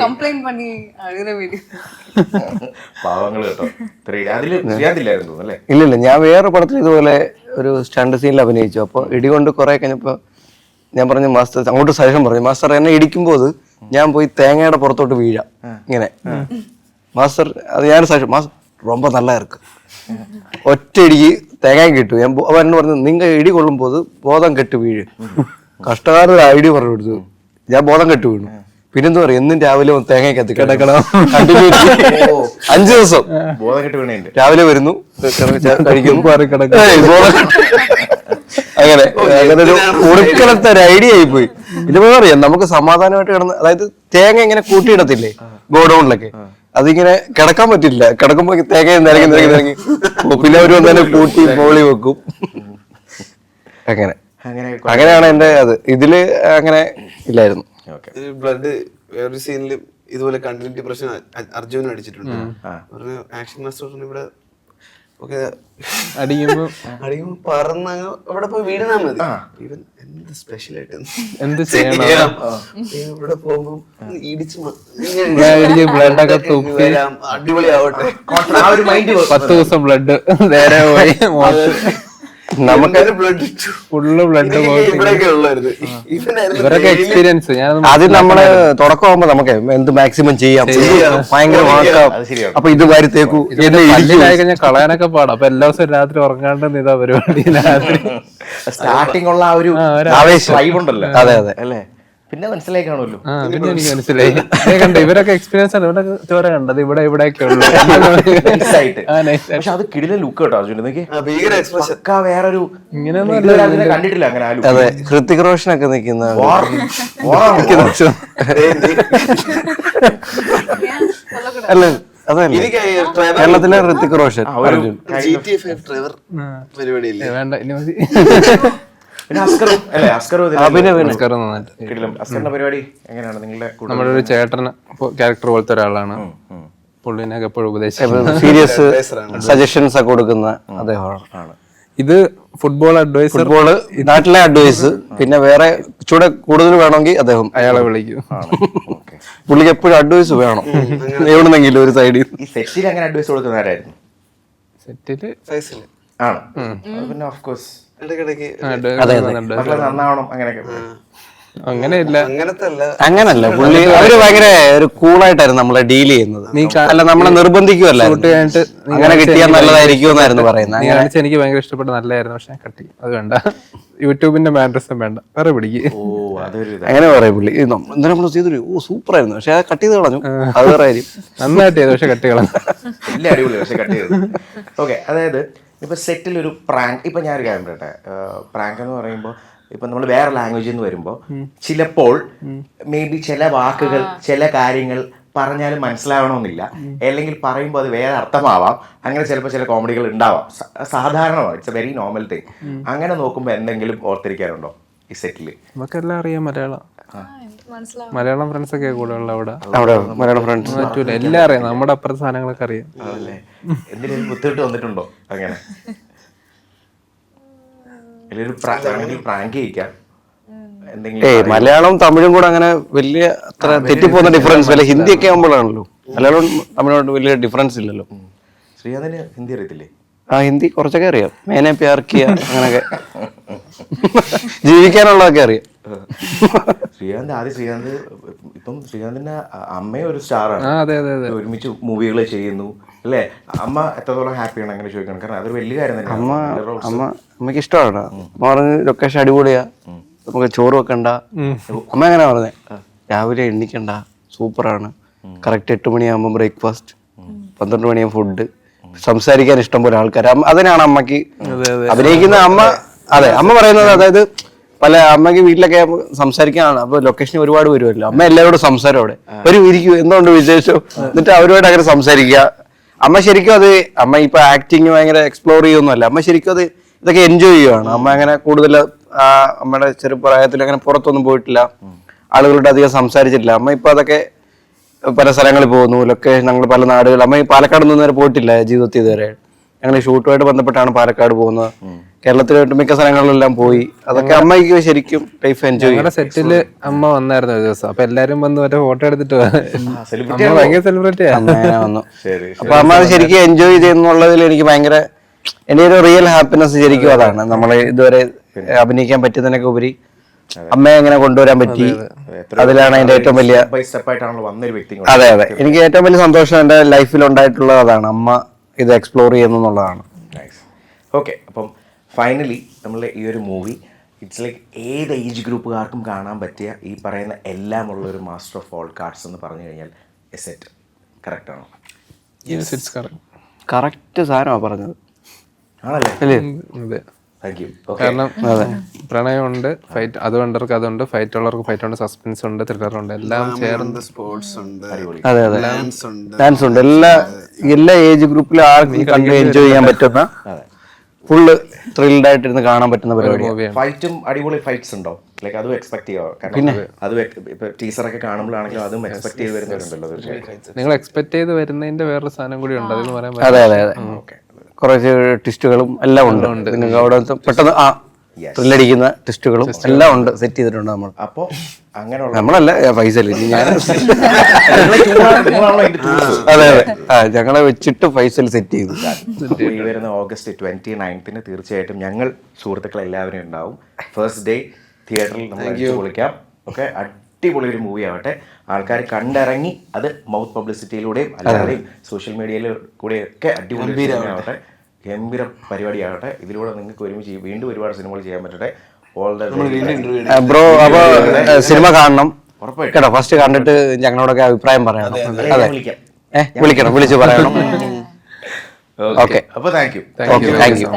கம்ப்ளைண்ட் பண்ணி அழுகிற வீடிയോ. പാവങ്ങള് കേട്ടോ. അതില് ചെയ്യാതില്ലായിരുന്നു അല്ലേ? ഇല്ലില്ല, ഞാൻ വേറെ പടത്തിൽ ഇതുപോലെ ഒരു സ്റ്റണ്ട് സീനിൽ അഭിനയിച്ചു. അപ്പൊ ഇടികൊണ്ട് കുറെ കഴിഞ്ഞപ്പോ ഞാൻ പറഞ്ഞു മാസ്റ്റർ, അങ്ങോട്ട് സജഷൻ പറഞ്ഞു, മാസ്റ്റർ എന്നെ ഇടിക്കുമ്പോൾ ഞാൻ പോയി തേങ്ങയുടെ പുറത്തോട്ട് വീഴാം ഇങ്ങനെ. മാസ്റ്റർ അത് ഞാൻ സജഷൻ, മാസ്റ്റർ ரொம்ப நல்லா இருக்கு, ഒറ്റ ഇടിക്ക് തേങ്ങ കിട്ടും. ഞാൻ അവരെന്ന് പറഞ്ഞു, നിങ്ങൾ ഇടി കൊള്ളുമ്പോൾ ബോധം കെട്ട് വീഴും. കഷ്ടകാലം ഒരു ഐഡിയ പറഞ്ഞു കൊടുത്തു. ഞാൻ ബോധം കെട്ട് വീണു. പിന്നെന്താ പറയാ, എന്നും രാവിലെ തേങ്ങയ്ക്കകത്ത് കിടക്കണം. 5 ദിവസം ബോധം കെട്ട് വീണുണ്ട്. രാവിലെ വരുന്നു, കഴിക്കുന്നു, അങ്ങനെ അങ്ങനെ ഒരു ഉടുക്കലത്തെ ഒരു ഐഡിയ ആയി പോയി. ഇതുപോലെ അറിയാം, നമുക്ക് സമാധാനമായിട്ട് കിടന്ന്, അതായത് തേങ്ങ ഇങ്ങനെ കൂട്ടിയിടത്തില്ലേ ഗോഡൌണിലൊക്കെ, അതിങ്ങനെ കിടക്കാൻ പറ്റില്ല. കിടക്കുമ്പോ തേങ്ങ നിരങ്ങി പിന്നെ അവർ വന്നാലും കൂട്ടി മോളി വെക്കും. അങ്ങനെയാണ് എന്റെ അത്. ഇതില് അങ്ങനെ ഇല്ലായിരുന്നു. ബ്ലഡ് വേറൊരു സീനിൽ ഇതുപോലെ കണ്ടിന്യൂറ്റി പ്രശ്നം അർജുനും അടിച്ചിട്ടുണ്ട്. ആക്ഷൻ മാസ്റ്റർ ഇവിടെ അടിക്കുമ്പോ പറന്നങ്ങ് അവിടെ പോയി വീഴുന്നാ മതി. ഇവൻ എന്ത് സ്പെഷ്യൽ ആയിട്ട് എന്ത് ചെയ്യണം, ഇവിടെ പോകുമ്പോ ഇടിച്ച് അടിപൊളിയാവട്ടെ. 10 ദിവസം ബ്ലഡ് നേരെ പോയി, നമുക്ക് ഫുള്ള് ബ്ലഡ് ഇവരൊക്കെ എക്സ്പീരിയൻസ്. അത് നമ്മള് തുടക്കമാകുമ്പോ നമുക്ക് എന്ത് മാക്സിമം ചെയ്യാം, ഭയങ്കര മാക്കാം. അപ്പൊ ഇത് വരുത്തേക്കു കഴിഞ്ഞാൽ കളയാനൊക്കെ പാടാം. അപ്പൊ എല്ലാ ദിവസവും രാത്രി ഉറങ്ങാണ്ട് ഇതാ പരിപാടി. രാത്രി സ്റ്റാർട്ടിംഗ് ഉള്ള ആ ഒരു ആവേശം ഉണ്ടല്ലോ. അതെ അതെ അല്ലേ? പിന്നെ മനസ്സിലായി കാണുമല്ലോ. പിന്നെ എനിക്ക് മനസ്സിലായി. കണ്ട ഇവരൊക്കെ എക്സ്പീരിയൻസ് ആണ്. ഇവിടെ ചോര കണ്ടത് ഇവിടെയൊക്കെ ഉള്ളു. പക്ഷെ അത് കിടിലൻ ലുക്ക് കേട്ടോ അർജുൻ. വേറൊരു ഇങ്ങനെയൊന്നും കണ്ടിട്ടില്ല അങ്ങനെ. അതെ, ഹൃതിക് റോഷൻ ഒക്കെ നിൽക്കുന്ന അല്ല അതല്ലേ കേരളത്തിലെ ഹൃതിക് റോഷൻ, അർജുൻ. വേണ്ട ഇനി മതി. പരിപാടി എങ്ങനെയാണ് നിങ്ങളുടെ? നമ്മുടെ ഒരു ചേട്ടന് ക്യാരക്ടർ പോലത്തെ ഒരാളാണ്. പുള്ളിനൊക്കെ എപ്പോഴും ഉപദേശിക്കും, സീരിയസ് സജഷൻസ് ഒക്കെ കൊടുക്കുന്ന അദ്ദേഹമാണ്. ഇത് ഫുട്ബോൾ അഡ്വൈസർ, ഫുട്ബോള് നാട്ടിലെ അഡ്വൈസ്. പിന്നെ വേറെ ചൂടെ കൂടുതൽ വേണമെങ്കിൽ അദ്ദേഹം അയാളെ വിളിക്കും. പുള്ളിക്ക് എപ്പോഴും അഡ്വൈസ് വേണം എവിടുന്നെങ്കിലും ഒരു സൈഡിൽ. സെറ്റിൽ അങ്ങനെ അഡ്വൈസ് കൊടുക്കുന്നവരായിരുന്നു സെറ്റില് ആണ്. പിന്നെ ഓഫ് കോഴ്സ് നന്നാവണം അങ്ങനെയില്ല. അങ്ങനല്ല, പുള്ളി അവര് ഭയങ്കര ഒരു കൂളായിട്ടായിരുന്നു നമ്മളെ ഡീൽ ചെയ്യുന്നത്. അല്ല നമ്മളെ നിർബന്ധിക്കുമല്ല, അങ്ങനെ കിട്ടിയാൽ നല്ലതായിരിക്കും എന്നായിരുന്നു പറയുന്നത്. എനിക്ക് ഭയങ്കര ഇഷ്ടപ്പെട്ട നല്ലതായിരുന്നു. പക്ഷെ കട്ടി അത് വേണ്ട, യൂട്യൂബിന്റെ മാൻഡ്രസും വേണ്ട, വേറെ പിടിക്ക് അങ്ങനെ പറയാം പുള്ളി. എന്താ നമ്മൾ ചെയ്തൊരു സൂപ്പർ ആയിരുന്നു, പക്ഷെ അത് കട്ട് ചെയ്ത് കളഞ്ഞു. അത് വേറെ കാര്യം. നന്നായിട്ട് ചെയ്തു, പക്ഷെ കട്ടി കളഞ്ഞു. അടിപൊളി, പക്ഷെ കട്ട് ചെയ്തു. ഓക്കെ, അതായത് ഇപ്പോൾ സെറ്റിലൊരു പ്രാങ്ക്, ഇപ്പം ഞാനൊരു കാര്യം പറയട്ടെ, പ്രാങ്ക് എന്ന് പറയുമ്പോൾ ഇപ്പം നമ്മൾ വേറെ ലാംഗ്വേജിൽ നിന്ന് വരുമ്പോൾ ചിലപ്പോൾ മേ ബി ചില വാക്കുകൾ ചില കാര്യങ്ങൾ പറഞ്ഞാലും മനസ്സിലാവണമെന്നില്ല, അല്ലെങ്കിൽ പറയുമ്പോൾ അത് വേറെ അർത്ഥമാവാം. അങ്ങനെ ചിലപ്പോൾ ചില കോമഡികൾ ഉണ്ടാവാം, സാധാരണമാണ്, it's A very normal thing. അങ്ങനെ നോക്കുമ്പോൾ എന്തെങ്കിലും ഓർത്തിരിക്കാറുണ്ടോ ഈ സെറ്റിൽ? നമുക്കെല്ലാം അറിയാം മലയാളം. മലയാളം ഫ്രണ്ട്സ് ഒക്കെ കൂടുതലുള്ള അവിടെ മലയാളം ഫ്രണ്ട്സ് പറ്റൂല, എല്ലാം അറിയാം, നമ്മുടെ അപ്പുറത്തെ സാധനങ്ങളൊക്കെ അറിയാം. അതല്ലേ, എന്തെങ്കിലും ബുദ്ധിമുട്ട് വന്നിട്ടുണ്ടോ അങ്ങനെ? അല്ലെങ്കിൽ പ്രാങ്ക് ചെയ്യിക്കാം എന്തെങ്കിലും? മലയാളവും തമിഴും കൂടെ അങ്ങനെ വലിയ അത്ര തെറ്റിപ്പോകുന്ന ഡിഫറൻസ് വല്ല ഹിന്ദിയൊക്കെ ആകുമ്പോഴാണല്ലോ. മലയാളവും തമിഴോട്ട് വലിയ ഡിഫറൻസ് ഇല്ലല്ലോ. ശ്രീകാന്തിന് ഹിന്ദി അറിയത്തില്ലേ? ഹിന്ദി കുറച്ചൊക്കെ അറിയാം. മേനെ പ്യാർ കിയ അങ്ങനെയൊക്കെ ജീവിക്കാനുള്ളതൊക്കെ അറിയാം. ശ്രീകാന്ത് ഇപ്പം ശ്രീകാന്തിന്റെ അമ്മയും ഒരു സ്റ്റാറാണ്. അതെ അതെ അതെ, ഒരുമിച്ച് മൂവികൾ ചെയ്യുന്നു അല്ലേ? അമ്മ എത്രത്തോളം ഹാപ്പിയാണ് അങ്ങനെ ചോദിക്കണം, കാരണം അതൊരു വലിയ കാര്യം തന്നെയാണ്. അമ്മക്ക് ഇഷ്ടമാണ്. അമ്മ പറഞ്ഞ് ലൊക്കേഷൻ അടിപൊളിയാ, നമുക്ക് ചോറ് വെക്കണ്ട. അമ്മ എങ്ങനെ പറഞ്ഞേ, രാവിലെ എണ്ണിക്കണ്ട, സൂപ്പറാണ്, കറക്റ്റ് 8 മണിയാകുമ്പോൾ ബ്രേക്ക്ഫാസ്റ്റ്, 12 മണിയാകുമ്പോൾ ഫുഡ്, സംസാരിക്കാൻ ഇഷ്ടം പോലെ ആൾക്കാർ. അതിനാണ് അമ്മക്ക് അഭിനയിക്കുന്ന അമ്മ. അതെ, അമ്മ പറയുന്നത്, അതായത് പല അമ്മക്ക് വീട്ടിലൊക്കെ സംസാരിക്കാനാണ്. അപ്പൊ ലൊക്കേഷൻ ഒരുപാട് വരുമല്ലോ, അമ്മ എല്ലാവരോടും സംസാരമോടെ ഒരു ഇരിക്കും, എന്തുകൊണ്ട് വിശേഷം, എന്നിട്ട് അവരുമായിട്ട് അങ്ങനെ സംസാരിക്കുക. അമ്മ ശരിക്കും അത്, അമ്മ ഇപ്പൊ ആക്ടിങ് ഭയങ്കര എക്സ്പ്ലോർ ചെയ്യൊന്നുമല്ല, അമ്മ ശരിക്കും അത് ഇതൊക്കെ എൻജോയ് ചെയ്യുവാണ്. അമ്മ അങ്ങനെ കൂടുതൽ അമ്മയുടെ ചെറുപ്രായത്തിൽ അങ്ങനെ പുറത്തൊന്നും പോയിട്ടില്ല, ആളുകളുടെ അധികം സംസാരിച്ചിട്ടില്ല. അമ്മ ഇപ്പൊ അതൊക്കെ പല സ്ഥലങ്ങളിൽ പോകുന്നു, ലൊക്കേഷൻ ഞങ്ങൾ പല നാടുകൾ. അമ്മ ഈ പാലക്കാട് നിന്ന് വരെ പോയിട്ടില്ല ജീവിതത്തിൽ ഇതുവരെ. ഞങ്ങൾ ഷൂട്ടുമായിട്ട് ബന്ധപ്പെട്ടാണ് പാലക്കാട് പോകുന്നത്. കേരളത്തിലായിട്ട് മിക്ക സ്ഥലങ്ങളിലെല്ലാം പോയി. അതൊക്കെ അമ്മയ്ക്ക് ശരിക്കും ലൈഫ് എൻജോയ് ചെയ്യും. ഞങ്ങളുടെ സെറ്റില് അമ്മ വന്നായിരുന്നു ഒരു ദിവസം, അപ്പൊ എല്ലാരും വന്ന് മറ്റേ ഫോട്ടോ എടുത്തിട്ട് ഭയങ്കര സെലിബ്രിറ്റി വന്നു. അപ്പൊ അമ്മ അത് ശരിക്കും എൻജോയ് ചെയ്യുന്നുള്ളതിൽ എനിക്ക് ഭയങ്കര, എന്റെ ഒരു റിയൽ ഹാപ്പിനെസ് ശരിക്കും അതാണ്. നമ്മളെ ഇതുവരെ അഭിനയിക്കാൻ പറ്റുന്നതിനൊക്കെ ഉപരി അമ്മയെ എങ്ങനെ കൊണ്ടുവരാൻ പറ്റി, അതിലാണ് എന്റെ ഏറ്റവും വലിയ. അതെ അതെ, എനിക്ക് ഏറ്റവും വലിയ സന്തോഷം എന്റെ ലൈഫിൽ ഉണ്ടായിട്ടുള്ളത് അതാണ്, അമ്മ ഇത് എക്സ്പ്ലോർ ചെയ്യുന്നുള്ളതാണ്. ഓക്കെ, അപ്പം ഫൈനലി നമ്മൾ ഈ ഒരു മൂവി ഇറ്റ്സ് ലൈക്ക് ഏത് ഏജ് ഗ്രൂപ്പുകാർക്കും കാണാൻ പറ്റിയ ഈ പറയുന്ന എല്ലാം ഉള്ള ഒരു മാസ്റ്റർ ഓഫ് ഓൾ കാർഡ്സ് എന്ന് പറഞ്ഞു കഴിഞ്ഞാൽ എസെറ്റ് കറക്റ്റ് ആണോ? കറക്റ്റ് സാധനമാണ് പറഞ്ഞത്. ആണല്ലേ? അതെ, താങ്ക് യു. കാരണം പ്രണയമുണ്ട്, ഫൈറ്റ് അതുകൊണ്ടവർക്ക് അതുണ്ട്, ഫൈറ്റ് ഉള്ളവർക്ക് ഫൈറ്റ് ഉണ്ട്, സസ്പെൻസ് ഉണ്ട്, ത്രില്ലർ ഉണ്ട്, എല്ലാം ചേർന്ന് സ്പോർട്സ് ഉണ്ട്, അതെ അതെ, ഡാൻസ് ഉണ്ട്, ഡാൻസ് ഉണ്ട്. എല്ലാ ഏജ് ഗ്രൂപ്പിലും ആർക്കും കണ്ട് എൻജോയ് ചെയ്യാൻ പറ്റുന്ന, ഫുള്ള് ത്രിൽഡ് ആയിട്ടിരുന്ന് കാണാൻ പറ്റുന്ന പരിപാടി. ഫൈറ്റും അടിപൊളി ഫൈറ്റ്സ് ഉണ്ടോ? ലൈക്ക് അതും എക്സ്പെക്ട് ചെയ്യാം, കാരണം അത് ഇപ്പൊ ടീച്ചറൊക്കെ കാണുമ്പോഴാണെങ്കിലും അതും എക്സ്പെക്ട് ചെയ്ത് വരുന്നവരുണ്ടല്ലോ. നിങ്ങൾ എക്സ്പെക്ട് ചെയ്ത് വരുന്നതിന്റെ വേറൊരു സാധനം കൂടി ഉണ്ട്, അതെന്ന് പറയാൻ അതെ അതെ അതെ, കുറച്ച് ട്വിസ്റ്റുകളും എല്ലാം ഉണ്ട്. നിങ്ങൾക്ക് അവിടെ പെട്ടെന്ന് ത്രില്ലടിക്കുന്ന ട്വിസ്റ്റുകളും എല്ലാം ഉണ്ട്, സെറ്റ് ചെയ്തിട്ടുണ്ട് നമ്മൾ. അപ്പോ അങ്ങനെയുള്ള നമ്മളല്ല, പൈസ ഞാൻ അതെ അതെ, ഞങ്ങളെ വെച്ചിട്ട് പൈസ സെറ്റ് ചെയ്തു. ഈ വരുന്ന August 29 തീർച്ചയായിട്ടും ഞങ്ങൾ സുഹൃത്തുക്കൾ എല്ലാവരും ഉണ്ടാവും. ഫസ്റ്റ് ഡേ തിയേറ്ററിൽ നമ്മൾ അടിച്ചു പൊളിക്കാം. ഓക്കെ, അടിപൊളി ഒരു മൂവി ആവട്ടെ, ആൾക്കാർ കണ്ടിറങ്ങി അത് മൗത്ത് പബ്ലിസിറ്റിയിലൂടെയും അല്ലാതെയും സോഷ്യൽ മീഡിയയിൽ കൂടെയൊക്കെ അടിപൊളി ആവട്ടെ, ഗംഭീര പരിപാടിയാകട്ടെ. ഇതിലൂടെ നിങ്ങൾക്ക് ഒരുമിച്ച് വീണ്ടും ഒരുപാട് സിനിമകൾ ചെയ്യാൻ പറ്റട്ടെ. All the bro. അപ്പൊ സിനിമ കാണണം കേട്ടോ, ഫസ്റ്റ് കണ്ടിട്ട് ഞങ്ങളോടൊക്കെ അഭിപ്രായം പറയണം. അതെ, വിളിക്കണം, വിളിച്ച് പറയണം. ഓക്കെ, അപ്പോൾ താങ്ക് യു. Thank you.